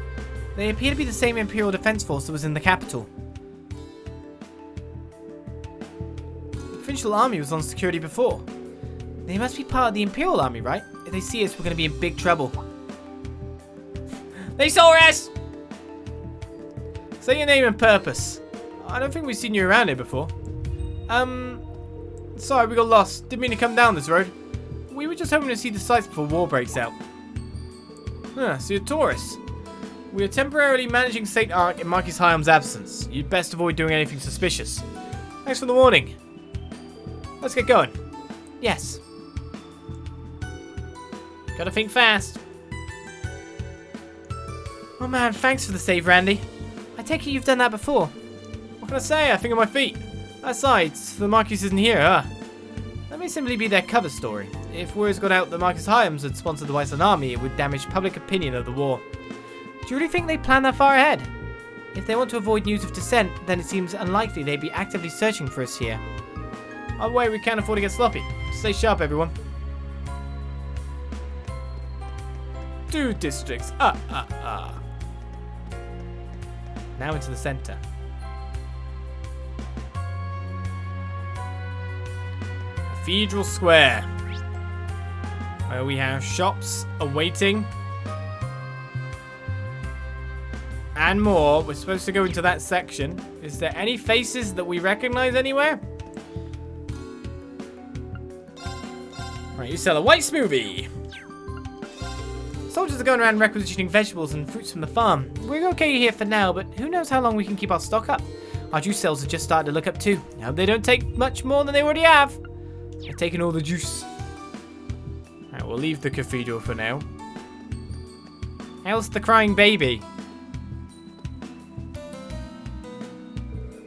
They appear to be the same Imperial Defense Force that was in the capital. The provincial army was on security before. They must be part of the Imperial army, right? If they see us, we're going to be in big trouble. They saw us! Say your name and purpose. I don't think we've seen you around here before. Sorry, we got lost. Didn't mean to come down this road. We were just hoping to see the sights before war breaks out. So you're tourists. We are temporarily managing Saint-Arkh in Marquis Hyam's absence. You'd best avoid doing anything suspicious. Thanks for the warning. Let's get going. Yes. Gotta think fast. Oh man, thanks for the save, Randy. I take it you've done that before. What can I say? I think on my feet. Besides, the Marquis isn't here, huh? That may simply be their cover story. If word's got out that Marcus Hyams had sponsored the Western Army, it would damage public opinion of the war. Do you really think they plan that far ahead? If they want to avoid news of dissent, then it seems unlikely they'd be actively searching for us here. Either way, we can't afford to get sloppy. Stay sharp, everyone. 2 districts. Now into the center. Cathedral Square, where we have shops awaiting and more. We're supposed to go into that section. Is there any faces that we recognize anywhere? Right, you sell a white smoothie. Soldiers are going around requisitioning vegetables and fruits from the farm. We're okay here for now, but who knows how long we can keep our stock up. Our juice cells have just started to look up too. Now they don't take much more than they already have. They're taking all the juice. Alright, we'll leave the cathedral for now. How's the crying baby?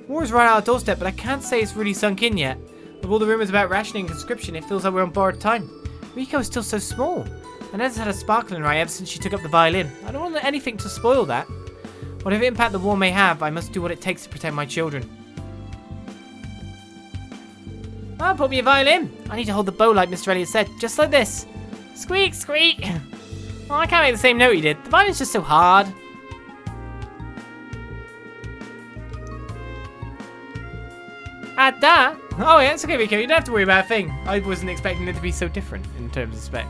War is right at our doorstep, but I can't say it's really sunk in yet. With all the rumors about rationing and conscription, it feels like we're on borrowed time. Riko is still so small. Aneta's had a sparkle in her eye ever since she took up the violin. I don't want anything to spoil that. Whatever impact the war may have, I must do what it takes to protect my children. Ah, put me a violin. I need to hold the bow like Mr. Elliot said, just like this. Squeak, squeak. Oh, I can't make the same note he did. The violin's just so hard. That? Oh yeah, it's okay, Riko. You don't have to worry about a thing. I wasn't expecting it to be so different in terms of spec.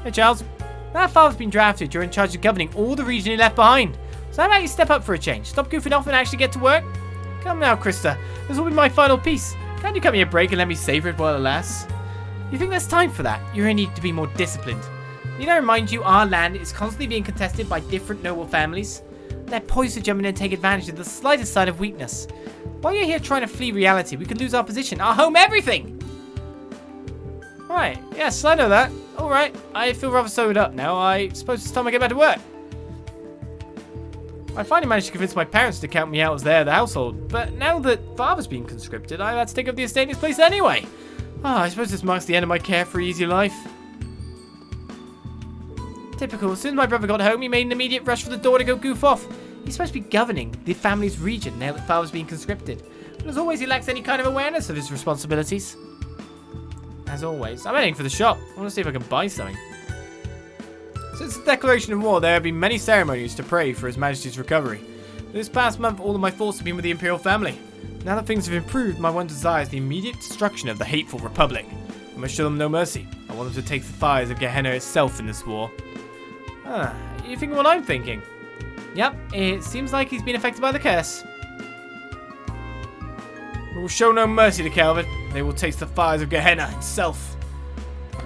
Hey Charles, now father's been drafted, you're in charge of governing all the region he left behind. So how about you step up for a change? Stop goofing off and actually get to work? Come now, Krista. This will be my final piece. Can't you cut me a break and let me savor it while it lasts? You think there's time for that? You're gonna need to be more disciplined. Need I remind you, our land is constantly being contested by different noble families. They're poised to jump in and take advantage of the slightest sign of weakness. While you're here trying to flee reality, we could lose our position, our home, everything! Right, yes, I know that. Alright, I feel rather sewed up now. I suppose it's time I get back to work. I finally managed to convince my parents to count me out as the household, but now that father's been conscripted, I've had to take up the estate in his place anyway. I suppose this marks the end of my carefree, easy life. Typical. As soon as my brother got home, he made an immediate rush for the door to go goof off. He's supposed to be governing the family's region now that father's been conscripted. But as always, he lacks any kind of awareness of his responsibilities. As always, I'm heading for the shop. I want to see if I can buy something. Since the declaration of war, there have been many ceremonies to pray for His Majesty's recovery. This past month, all of my thoughts have been with the Imperial family. Now that things have improved, my one desire is the immediate destruction of the hateful Republic. I must show them no mercy. I want them to take the fires of Gehenna itself in this war. You thinking what I'm thinking? Yep, it seems like he's been affected by the curse. We will show no mercy to Calvin. They will taste the fires of Gehenna itself.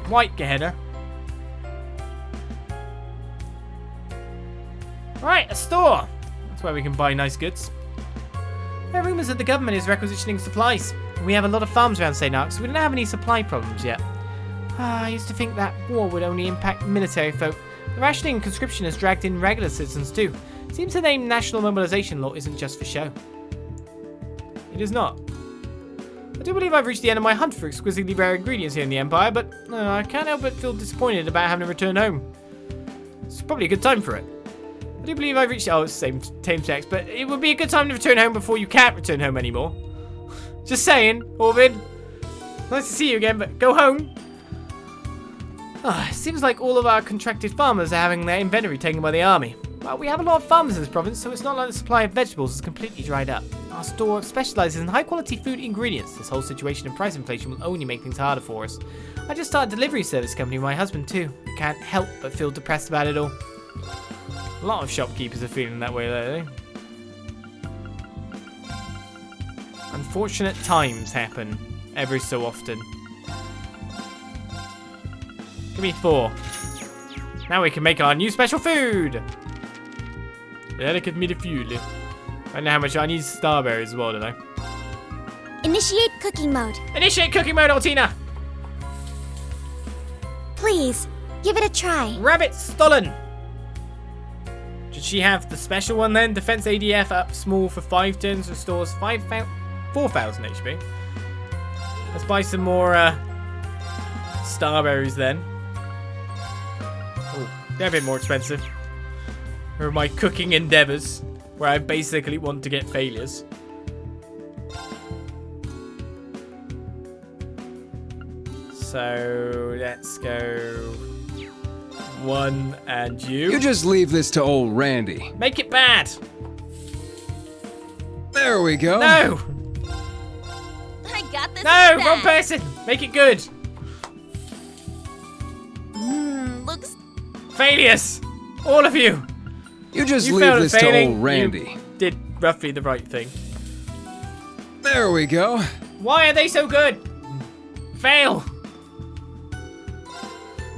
White Gehenna. Right, a store. That's where we can buy nice goods. There are rumours that the government is requisitioning supplies. We have a lot of farms around Saint-Arkh, so we don't have any supply problems yet. I used to think that war would only impact military folk. The rationing and conscription has dragged in regular citizens too. Seems the name national mobilization law isn't just for show. It is not. I do believe I've reached the end of my hunt for exquisitely rare ingredients here in the Empire, but I can't help but feel disappointed about having to return home. It's probably a good time for it. I do believe I've reached... Oh, it's the same text, but it would be a good time to return home before you can't return home anymore. Just saying, Orvid. Nice to see you again, but go home. It seems like all of our contracted farmers are having their inventory taken by the army. Well, we have a lot of farmers in this province, so it's not like the supply of vegetables is completely dried up. Our store specializes in high-quality food ingredients. This whole situation and price inflation will only make things harder for us. I just started a delivery service company with my husband too. Can't help but feel depressed about it all. A lot of shopkeepers are feeling that way lately. Unfortunate times happen every so often. Give me 4. Now we can make our new special food. Delicate meat food. I don't know how much I need starberries as well, don't I? Initiate cooking mode. Initiate cooking mode, Altina. Please, give it a try. Rabbit stolen. Should she have the special one then? Defense ADF up small for 5 turns, restores 4,000 HP. Let's buy some more starberries then. Oh, they're a bit more expensive. For my cooking endeavors, where I basically want to get failures. So let's go 1 and you. You just leave this to old Randy. Make it bad. There we go. No. I got this. No, wrong person. Make it good. Looks. Failures. All of you. You just You leave failed at this to failing. old Randy. You did roughly the right thing. There we go. Why are they so good? Fail.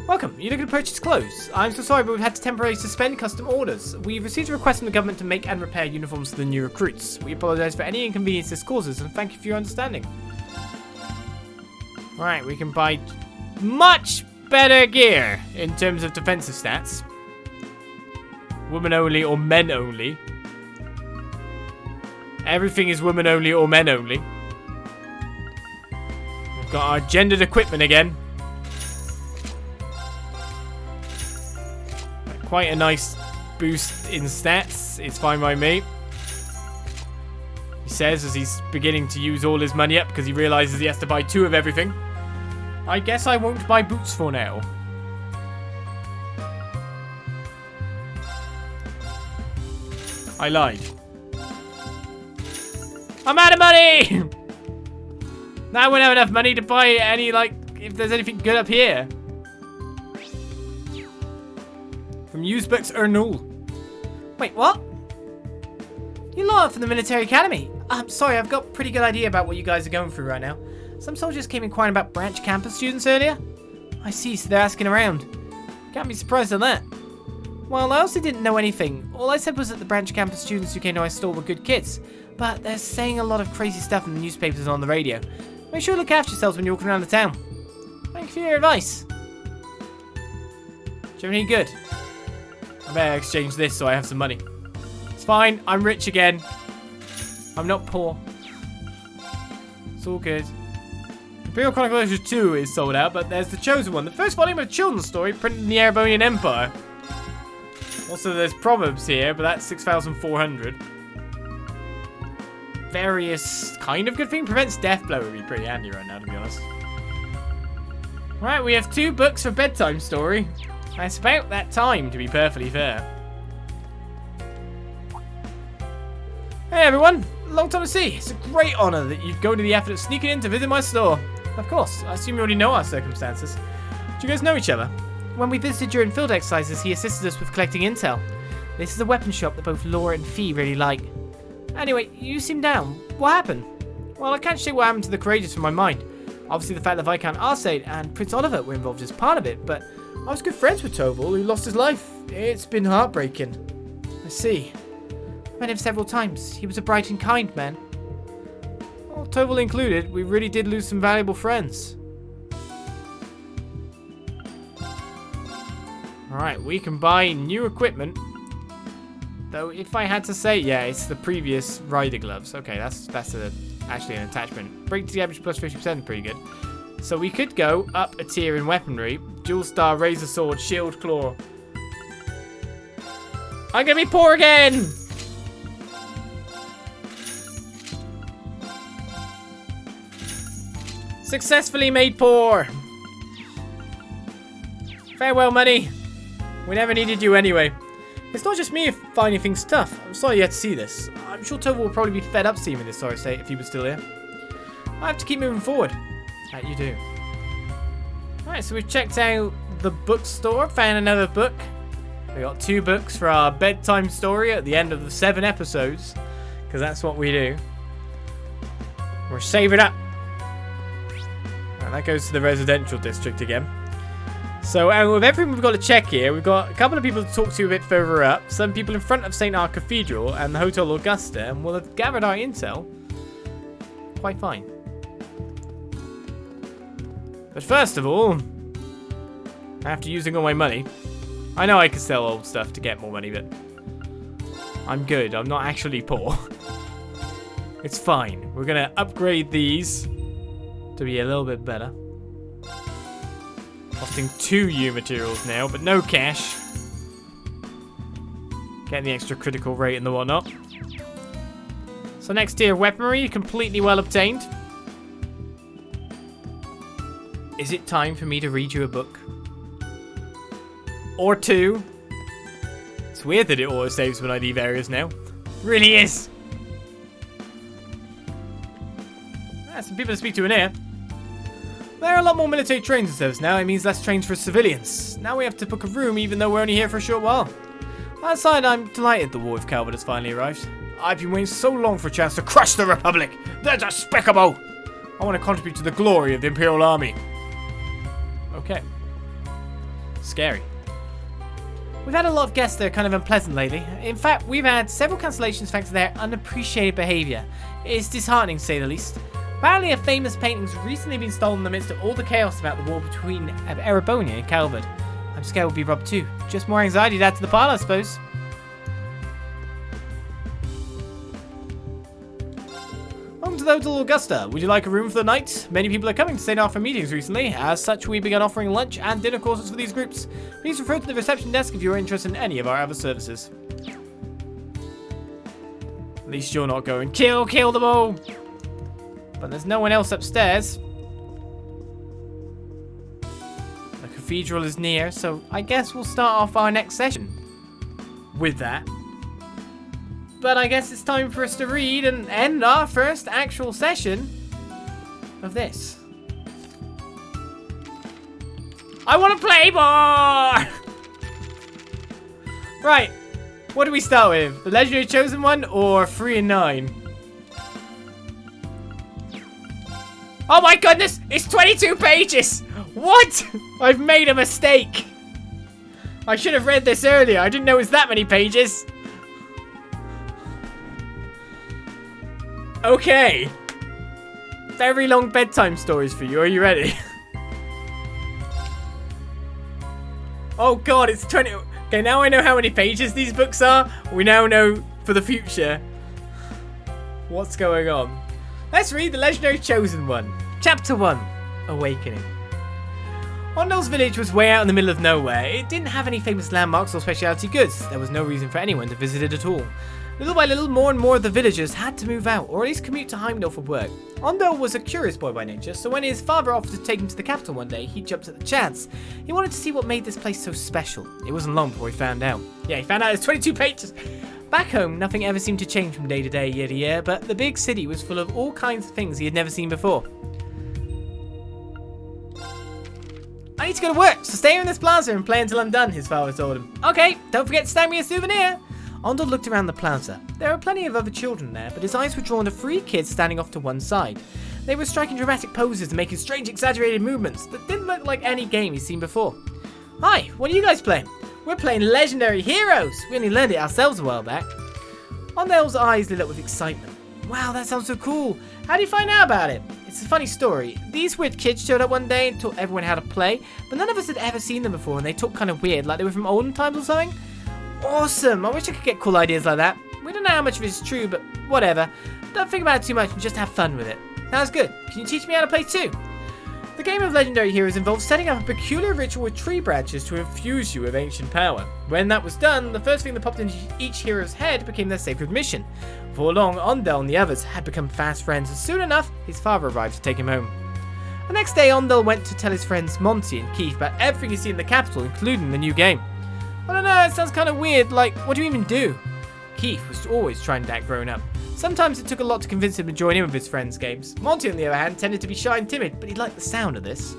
Welcome. You're looking to purchase clothes. I'm so sorry, but we've had to temporarily suspend custom orders. We've received a request from the government to make and repair uniforms for the new recruits. We apologize for any inconvenience this causes, and thank you for your understanding. Alright, we can buy much better gear in terms of defensive stats. Women only or men only. Everything is women only or men only. We've got our gendered equipment again. Quite a nice boost in stats. It's fine by me. He says as he's beginning to use all his money up because he realizes he has to buy 2 of everything. I guess I won't buy boots for now. I lied. I'm out of money! Now I won't have enough money to buy any, like, if there's anything good up here. From Uzbek's Ernul. Wait, what? You lot from the military academy. I'm sorry, I've got a pretty good idea about what you guys are going through right now. Some soldiers came inquiring about branch campus students earlier. I see, so they're asking around. Can't be surprised on that. Well, I also didn't know anything. All I said was that the branch campus students who came to my store were good kids. But they're saying a lot of crazy stuff in the newspapers and on the radio. Make sure to look after yourselves when you're walking around the town. Thank you for your advice. Do you have any good? I better exchange this so I have some money. It's fine, I'm rich again. I'm not poor. It's all good. Imperial Chronicles 2 is sold out, but there's the Chosen One, the first volume of a children's story printed in the Erebonian Empire. Also, there's Proverbs here, but that's 6,400. Various kind of good thing. Prevents death blow would be pretty handy right now, to be honest. Right, we have 2 books for bedtime story. It's about that time, to be perfectly fair. Hey everyone, long time to see. It's a great honour that you'd go to the effort of sneaking in to visit my store. Of course, I assume you already know our circumstances. Do you guys know each other? When we visited during field exercises, he assisted us with collecting intel. This is a weapon shop that both Laura and Fee really like. Anyway, you seem down. What happened? Well, I can't shake what happened to the Courageous from my mind. Obviously, the fact that Viscount Arcade and Prince Oliver were involved is part of it, but I was good friends with Toval, who lost his life. It's been heartbreaking. I see. I met him several times. He was a bright and kind man. Well, Toval included, we really did lose some valuable friends. Alright, we can buy new equipment. Though, if I had to say, yeah, it's the previous rider gloves. Okay, that's actually an attachment. Break to the average plus 50%, pretty good. So we could go up a tier in weaponry. Dual Star, Razor Sword, Shield Claw. I'm gonna be poor again! Successfully made poor! Farewell, money. We never needed you anyway. It's not just me finding things tough. I'm sorry you had to see this. I'm sure Toval will probably be fed up seeing me in this sorry state if he was still here. I have to keep moving forward. That you do. Alright, so we've checked out the bookstore, found another book. We got 2 books for our bedtime story at the end of the 7 episodes, because that's what we do. We're saving up. And that goes to the residential district again. So, with everything we've got to check here, we've got a couple of people to talk to a bit further up, some people in front of Saint-Arkh Cathedral and the Hotel Augusta, and we'll have gathered our intel quite fine. But first of all, after using all my money, I know I can sell old stuff to get more money, but I'm good. I'm not actually poor. It's fine. We're going to upgrade these to be a little bit better. Costing 2 U materials now, but no cash. Getting the extra critical rate and the whatnot. So next tier, weaponry, completely well obtained. Is it time for me to read you a book? Or 2? It's weird that it auto-saves when I leave areas now. It really is. Some people to speak to in here. There are a lot more military trains in service now. It means less trains for civilians. Now we have to book a room even though we're only here for a short while. Outside, I'm delighted the War of Calvert has finally arrived. I've been waiting so long for a chance to crush the Republic. They're despicable. I want to contribute to the glory of the Imperial Army. Okay. Scary. We've had a lot of guests that are kind of unpleasant lately. In fact, we've had several cancellations thanks to their unappreciated behaviour. It's disheartening, to say the least. Apparently, a famous painting's recently been stolen in the midst of all the chaos about the war between Erebonia and Calvert. I'm scared we'll be robbed too. Just more anxiety to add to the pile, I suppose. Welcome to the Hotel Augusta. Would you like a room for the night? Many people are coming to Saint-Arkh for meetings recently. As such, we began offering lunch and dinner courses for these groups. Please refer to the reception desk if you're interested in any of our other services. At least you're not going, kill them all! But there's no one else upstairs. The cathedral is near, so I guess we'll start off our next session with that. But I guess it's time for us to read and end our first actual session of this. I want to play more! Right, what do we start with? The Legendary Chosen One or 3 and 9? Oh my goodness, it's 22 pages! What? I've made a mistake. I should have read this earlier. I didn't know it was that many pages. Okay. Very long bedtime stories for you. Are you ready? Oh god, it's 20. Okay, now I know how many pages these books are. We now know for the future what's going on. Let's read The Legendary Chosen One. Chapter 1. Awakening. Ondell's village was way out in the middle of nowhere. It didn't have any famous landmarks or specialty goods. There was no reason for anyone to visit it at all. Little by little, more and more of the villagers had to move out, or at least commute to Heimdall for work. Ondell was a curious boy by nature, so when his father offered to take him to the capital one day, he jumped at the chance. He wanted to see what made this place so special. It wasn't long before he found out. Yeah, he found out it's 22 pages! Back home, nothing ever seemed to change from day to day, year to year, but the big city was full of all kinds of things he had never seen before. I need to go to work, so stay here in this plaza and play until I'm done, his father told him. Okay, don't forget to snag me a souvenir! Ondell looked around the plaza. There were plenty of other children there, but his eyes were drawn to 3 kids standing off to one side. They were striking dramatic poses and making strange exaggerated movements that didn't look like any game he's seen before. Hi, what are you guys playing? We're playing Legendary Heroes! We only learned it ourselves a while back. Ondell's eyes lit up with excitement. Wow, that sounds so cool. How do you find out about it? It's a funny story. These weird kids showed up one day and taught everyone how to play, but none of us had ever seen them before and they talked kind of weird, like they were from olden times or something. Awesome! I wish I could get cool ideas like that. We don't know how much of it is true, but whatever. Don't think about it too much and just have fun with it. Sounds good. Can you teach me how to play too? The game of Legendary Heroes involves setting up a peculiar ritual with tree branches to infuse you with ancient power. When that was done, the first thing that popped into each hero's head became their sacred mission. Before long, Ondell and the others had become fast friends, and soon enough, his father arrived to take him home. The next day, Ondell went to tell his friends Monty and Keith about everything he'd seen in the capital, including the new game. I don't know, it sounds kind of weird, like, what do you even do? Keith was always trying to act grown up. Sometimes it took a lot to convince him to join in with his friends' games. Monty, on the other hand, tended to be shy and timid, but he liked the sound of this.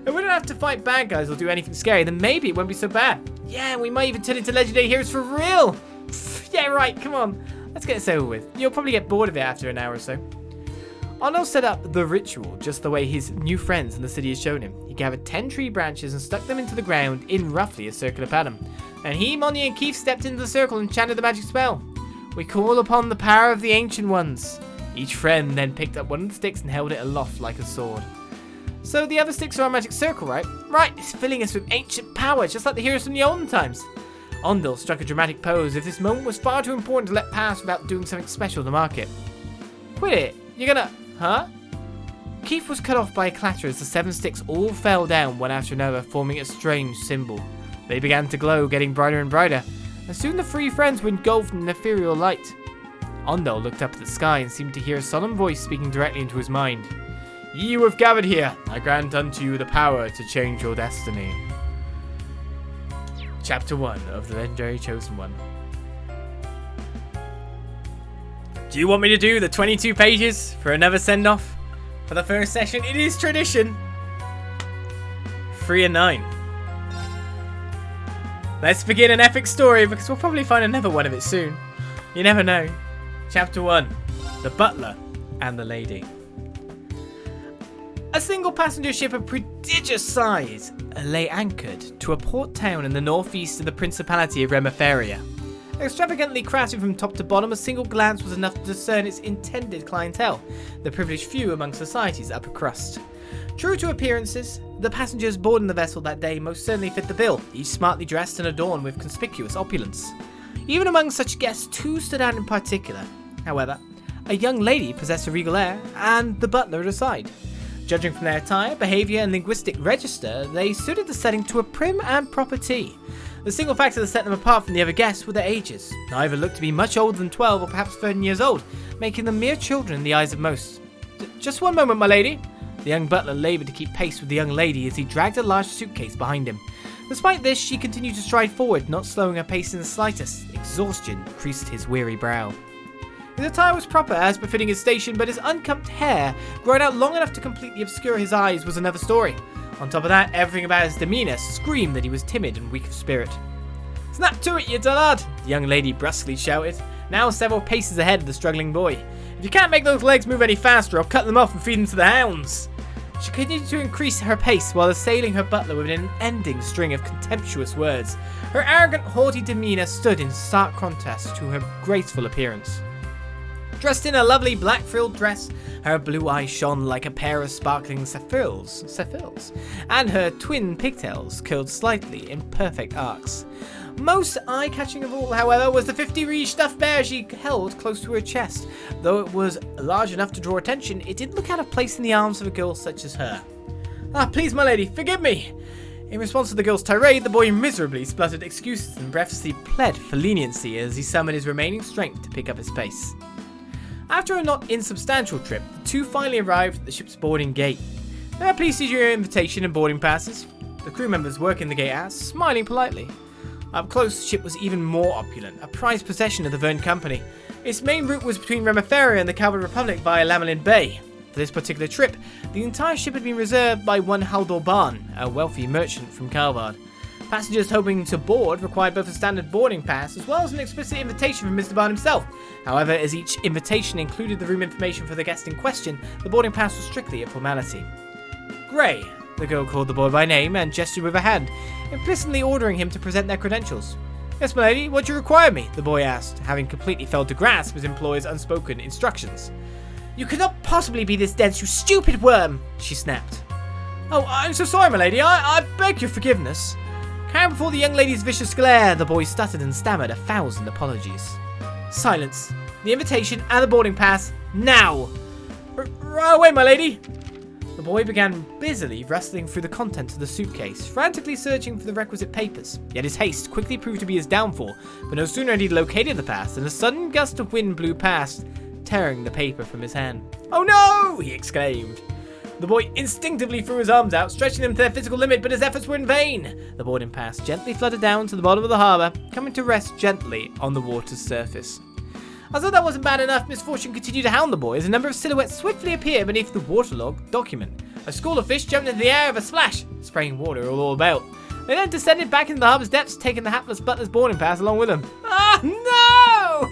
If we don't have to fight bad guys or do anything scary, then maybe it won't be so bad. Yeah, we might even turn into Legendary Heroes for real! Yeah, right, come on. Let's get this over with. You'll probably get bored of it after an hour or so. Ondell set up the ritual just the way his new friends in the city had shown him. He gathered 10 tree branches and stuck them into the ground in roughly a circular pattern. And he, Monty, and Keith stepped into the circle and chanted the magic spell. We call upon the power of the Ancient Ones. Each friend then picked up one of the sticks and held it aloft like a sword. So the other sticks are our magic circle, right? Right, it's filling us with ancient power, just like the heroes from the olden times. Ondell struck a dramatic pose as if this moment was far too important to let pass without doing something special to mark it. Quit it. You're gonna... Huh? Keith was cut off by a clatter as the 7 sticks all fell down one after another, forming a strange symbol. They began to glow, getting brighter and brighter, and soon the 3 friends were engulfed in an ethereal light. Ondell looked up at the sky and seemed to hear a solemn voice speaking directly into his mind. Ye who have gathered here, I grant unto you the power to change your destiny. Chapter 1 of The Legendary Chosen One. Do you want me to do the 22 pages for another send-off? For the first session, it is tradition. 3 and 9. Let's begin an epic story because we'll probably find another one of it soon. You never know. Chapter 1. The Butler and the Lady. A single passenger ship of prodigious size lay anchored to a port town in the northeast of the Principality of Remeferia. Extravagantly crafted from top to bottom, a single glance was enough to discern its intended clientele, the privileged few among society's upper crust. True to appearances, the passengers boarding the vessel that day most certainly fit the bill, each smartly dressed and adorned with conspicuous opulence. Even among such guests, two stood out in particular. However, a young lady possessed a regal air, and the butler at her side. Judging from their attire, behaviour and linguistic register, they suited the setting to a prim and proper T. The single factor that set them apart from the other guests were their ages. Neither looked to be much older than 12 or perhaps 13 years old, making them mere children in the eyes of most. Just one moment, my lady. The young butler laboured to keep pace with the young lady as he dragged a large suitcase behind him. Despite this, she continued to stride forward, not slowing her pace in the slightest. Exhaustion creased his weary brow. His attire was proper, as befitting his station, but his unkempt hair, grown out long enough to completely obscure his eyes, was another story. On top of that, everything about his demeanour screamed that he was timid and weak of spirit. "Snap to it, you dullard!" the young lady brusquely shouted, now several paces ahead of the struggling boy. "If you can't make those legs move any faster, I'll cut them off and feed them to the hounds." She continued to increase her pace while assailing her butler with an unending string of contemptuous words. Her arrogant, haughty demeanour stood in stark contrast to her graceful appearance. Dressed in a lovely black frilled dress, her blue eyes shone like a pair of sparkling sapphires, and her twin pigtails curled slightly in perfect arcs. Most eye-catching of all, however, was the 50-ree stuffed bear she held close to her chest. Though it was large enough to draw attention, it didn't look out of place in the arms of a girl such as her. "Ah, please, my lady, forgive me!" In response to the girl's tirade, the boy miserably spluttered excuses and breathlessly pled for leniency as he summoned his remaining strength to pick up his pace. After a not insubstantial trip, the two finally arrived at the ship's boarding gate. "May I please see your invitation and boarding passes?" The crew members working the gate asked, smiling politely. Up close, the ship was even more opulent, a prized possession of the Verne Company. Its main route was between Remeferia and the Calvary Republic via Lamelin Bay. For this particular trip, the entire ship had been reserved by one Haldor Barn, a wealthy merchant from Calvard. Passengers hoping to board required both a standard boarding pass as well as an explicit invitation from Mr. Barn himself. However, as each invitation included the room information for the guest in question, the boarding pass was strictly a formality. "Gray," the girl called the boy by name and gestured with her hand, implicitly ordering him to present their credentials. "Yes, my lady, what do you require of me?" the boy asked, having completely failed to grasp his employer's unspoken instructions. "You cannot possibly be this dense, you stupid worm!" she snapped. "Oh, I'm so sorry, my lady. I beg your forgiveness." Cowering before the young lady's vicious glare, the boy stuttered and stammered 1,000 apologies. "Silence. The invitation and the boarding pass, now!" "Right away, my lady!" The boy began busily rustling through the contents of the suitcase, frantically searching for the requisite papers. Yet his haste quickly proved to be his downfall, for no sooner had he located the pass than a sudden gust of wind blew past, tearing the paper from his hand. "Oh no!" he exclaimed. The boy instinctively threw his arms out, stretching them to their physical limit, but his efforts were in vain. The boarding pass gently fluttered down to the bottom of the harbour, coming to rest gently on the water's surface. As though that wasn't bad enough, misfortune continued to hound the boy as a number of silhouettes swiftly appeared beneath the waterlogged document. A school of fish jumped into the air with a splash, spraying water all about. They then descended back into the harbour's depths, taking the hapless butler's boarding pass along with them. "Ah, no!"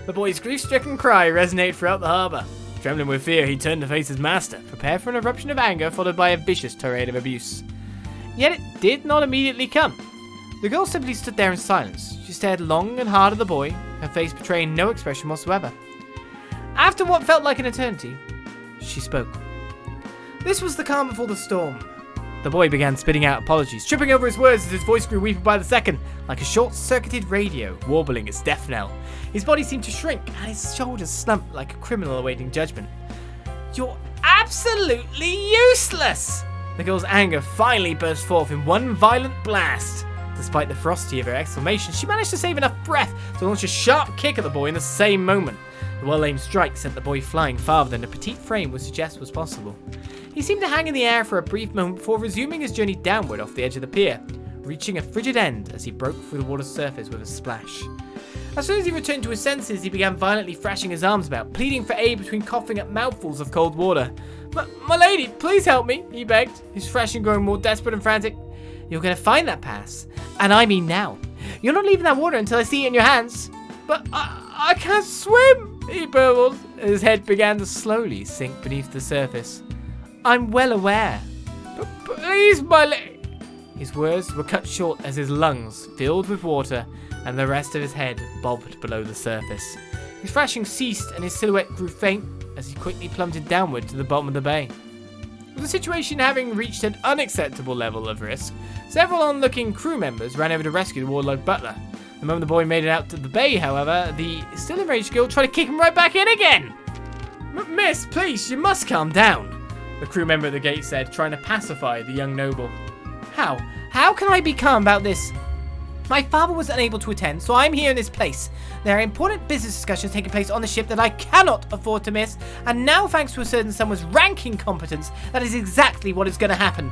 The boy's grief-stricken cry resonated throughout the harbour. Trembling with fear, he turned to face his master, prepared for an eruption of anger followed by a vicious tirade of abuse. Yet it did not immediately come. The girl simply stood there in silence. She stared long and hard at the boy, her face betraying no expression whatsoever. After what felt like an eternity, she spoke. This was the calm before the storm. The boy began spitting out apologies, tripping over his words as his voice grew weaker by the second, like a short-circuited radio, warbling its death knell. His body seemed to shrink, and his shoulders slumped like a criminal awaiting judgment. "You're absolutely useless!" The girl's anger finally burst forth in one violent blast. Despite the ferocity of her exclamation, she managed to save enough breath to launch a sharp kick at the boy in the same moment. The well-aimed strike sent the boy flying farther than the petite frame would suggest was possible. He seemed to hang in the air for a brief moment before resuming his journey downward off the edge of the pier, reaching a frigid end as he broke through the water's surface with a splash. As soon as he returned to his senses, he began violently thrashing his arms about, pleading for aid between coughing up mouthfuls of cold water. My lady, please help me," he begged, his thrashing growing more desperate and frantic. "You're going to find that pass, and I mean now. You're not leaving that water until I see it in your hands." "But I can't swim," he burbled, as his head began to slowly sink beneath the surface. I'm well aware. But please, His words were cut short as his lungs filled with water and the rest of his head bobbed below the surface. His thrashing ceased and his silhouette grew faint as he quickly plummeted downward to the bottom of the bay. With the situation having reached an unacceptable level of risk, several onlooking crew members ran over to rescue the warlord butler. The moment the boy made it out to the bay, however, the still enraged girl tried to kick him right back in again. Miss, please, you must calm down, the crew member at the gate said, trying to pacify the young noble. How? How can I be calm about this? My father was unable to attend, so I'm here in his place. There are important business discussions taking place on the ship that I cannot afford to miss, and now thanks to a certain someone's ranking competence, that is exactly what is going to happen.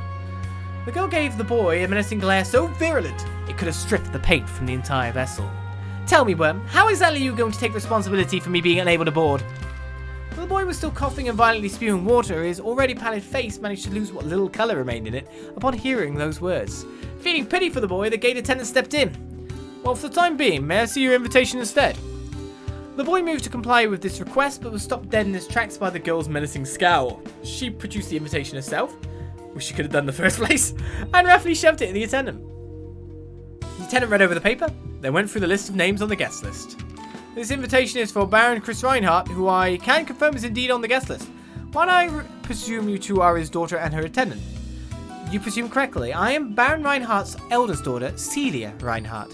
The girl gave the boy a menacing glare so virulent, it could have stripped the paint from the entire vessel. Tell me, Worm, how exactly are you going to take responsibility for me being unable to board? While the boy was still coughing and violently spewing water, his already pallid face managed to lose what little colour remained in it upon hearing those words. Feeling pity for the boy, the gate attendant stepped in. Well, for the time being, may I see your invitation instead? The boy moved to comply with this request, but was stopped dead in his tracks by the girl's menacing scowl. She produced the invitation herself, which she could have done in the first place, and roughly shoved it in the attendant. The attendant read over the paper, then went through the list of names on the guest list. This invitation is for Baron Chris Reinhardt, who I can confirm is indeed on the guest list. Why do I presume you two are his daughter and her attendant? You presume correctly. I am Baron Reinhardt's eldest daughter, Celia Reinhardt.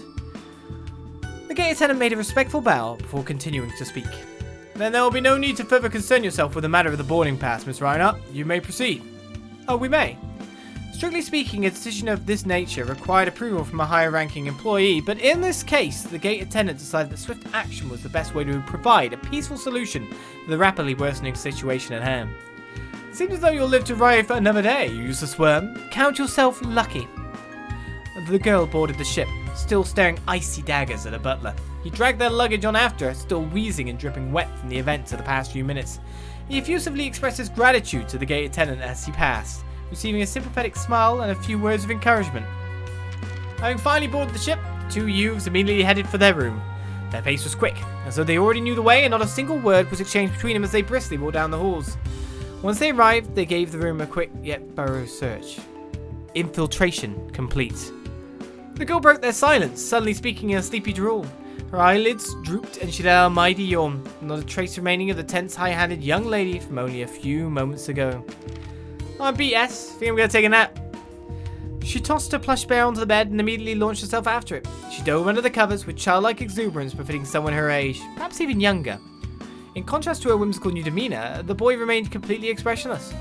The gate attendant made a respectful bow before continuing to speak. Then there will be no need to further concern yourself with the matter of the boarding pass, Miss Reinhardt. You may proceed. Oh, we may. Strictly speaking, a decision of this nature required approval from a higher-ranking employee, but in this case, the gate attendant decided that swift action was the best way to provide a peaceful solution to the rapidly worsening situation at hand. It seems as though you'll live to ride for another day, you useless worm. Count yourself lucky. The girl boarded the ship, still staring icy daggers at her butler. He dragged their luggage on after her, still wheezing and dripping wet from the events of the past few minutes. He effusively expressed his gratitude to the gate attendant as he passed, receiving a sympathetic smile and a few words of encouragement. Having finally boarded the ship, the two youths immediately headed for their room. Their pace was quick, as though they already knew the way, and not a single word was exchanged between them as they briskly walked down the halls. Once they arrived, they gave the room a quick yet thorough search. Infiltration complete. The girl broke their silence, suddenly speaking in a sleepy drawl. Her eyelids drooped and she let out a mighty yawn, not a trace remaining of the tense, high-handed young lady from only a few moments ago. I'm BS. Think I'm gonna take a nap. She tossed her plush bear onto the bed and immediately launched herself after it. She dove under the covers with childlike exuberance befitting someone her age, perhaps even younger. In contrast to her whimsical new demeanor, the boy remained completely expressionless.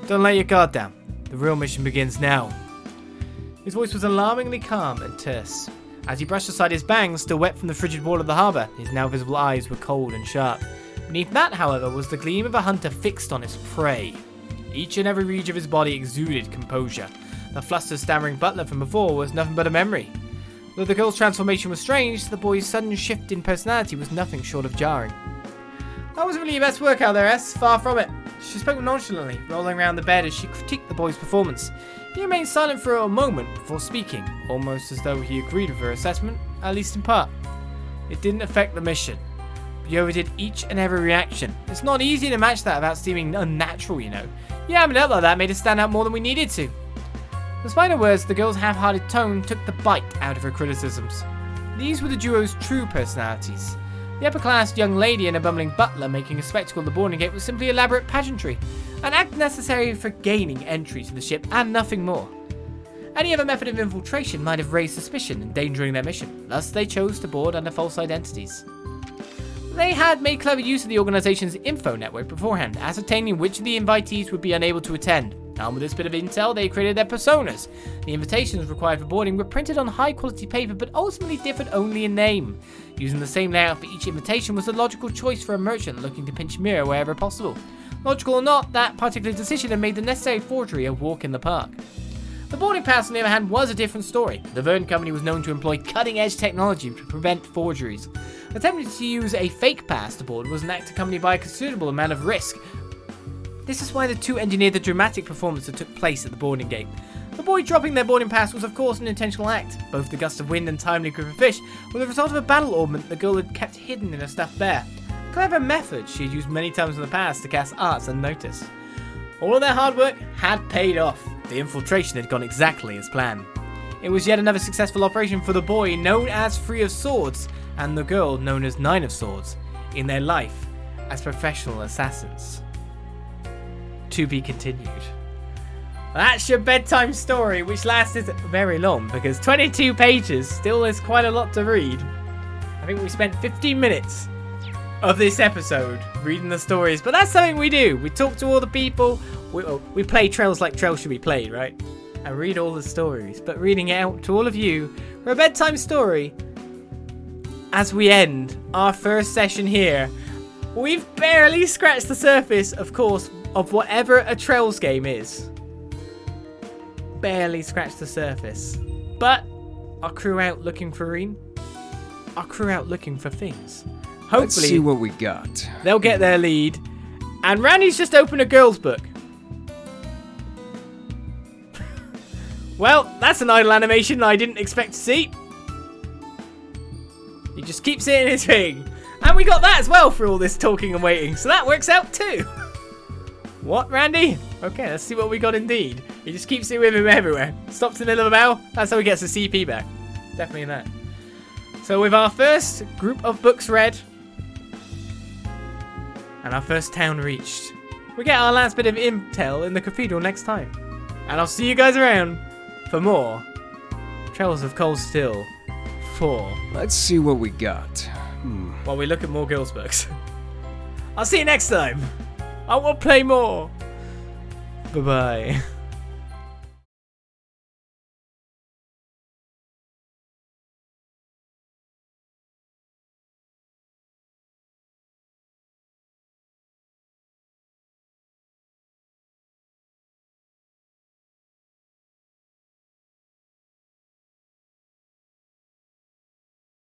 Don't let your guard down. The real mission begins now. His voice was alarmingly calm and terse. As he brushed aside his bangs, still wet from the frigid wall of the harbour, his now visible eyes were cold and sharp. Beneath that, however, was the gleam of a hunter fixed on his prey. Each and every region of his body exuded composure. The flustered, stammering butler from before was nothing but a memory. Though the girl's transformation was strange, the boy's sudden shift in personality was nothing short of jarring. That wasn't really your best work out there, S. Far from it. She spoke nonchalantly, rolling around the bed as she critiqued the boy's performance. He remained silent for a moment before speaking, almost as though he agreed with her assessment, at least in part. It didn't affect the mission. You overdid each and every reaction. It's not easy to match that without seeming unnatural, you know. Yeah, having it up like that made us stand out more than we needed to. Despite her words, the girl's half-hearted tone took the bite out of her criticisms. These were the duo's true personalities. The upper-class young lady and a bumbling butler making a spectacle of the boarding gate was simply elaborate pageantry, an act necessary for gaining entry to the ship and nothing more. Any other method of infiltration might have raised suspicion, endangering their mission, thus they chose to board under false identities. They had made clever use of the organization's info network beforehand, ascertaining which of the invitees would be unable to attend. Armed with this bit of intel, they created their personas. The invitations required for boarding were printed on high-quality paper, but ultimately differed only in name. Using the same layout for each invitation was the logical choice for a merchant looking to pinch mirror wherever possible. Logical or not, that particular decision had made the necessary forgery a walk in the park. The boarding pass, on the other hand, was a different story. The Verne Company was known to employ cutting-edge technology to prevent forgeries. Attempting to use a fake pass to board was an act accompanied by a considerable amount of risk. This is why the two engineered the dramatic performance that took place at the boarding gate. The boy dropping their boarding pass was of course an intentional act. Both the gust of wind and timely grip of fish were the result of a battle ornament the girl had kept hidden in a stuffed bear. A clever method she had used many times in the past to cast arts unnoticed. All of their hard work had paid off. The infiltration had gone exactly as planned. It was yet another successful operation for the boy known as Three of Swords and the girl known as Nine of Swords in their life as professional assassins. To be continued. That's your bedtime story, which lasted very long because 22 pages still is quite a lot to read. I think we spent 15 minutes of this episode reading the stories, but that's something we do. We talk to all the people. We play Trails like Trails should be played, right? And read all the stories, but reading it out to all of you for a bedtime story as we end our first session here. We've barely scratched the surface, of course, of whatever a Trails game is. Barely scratched the surface. But our crew out looking for Reen. Our crew out looking for things. Hopefully, Let's see what we got. they'll get their lead. And Randy's just opened a girl's book. Well, that's an idle animation I didn't expect to see. He just keeps it in his ring. And we got that as well for all this talking and waiting. So that works out too. What, Randy? Okay, let's see what we got indeed. He just keeps it with him everywhere. Stops in the middle of a battle. That's how he gets the CP back. Definitely that. So with our first group of books read and our first town reached, we get our last bit of intel in the cathedral next time. And I'll see you guys around for more Trails of Cold Steel 4. Let's see what we got. While we look at more girls' books. I'll see you next time. I will play more. Bye-bye.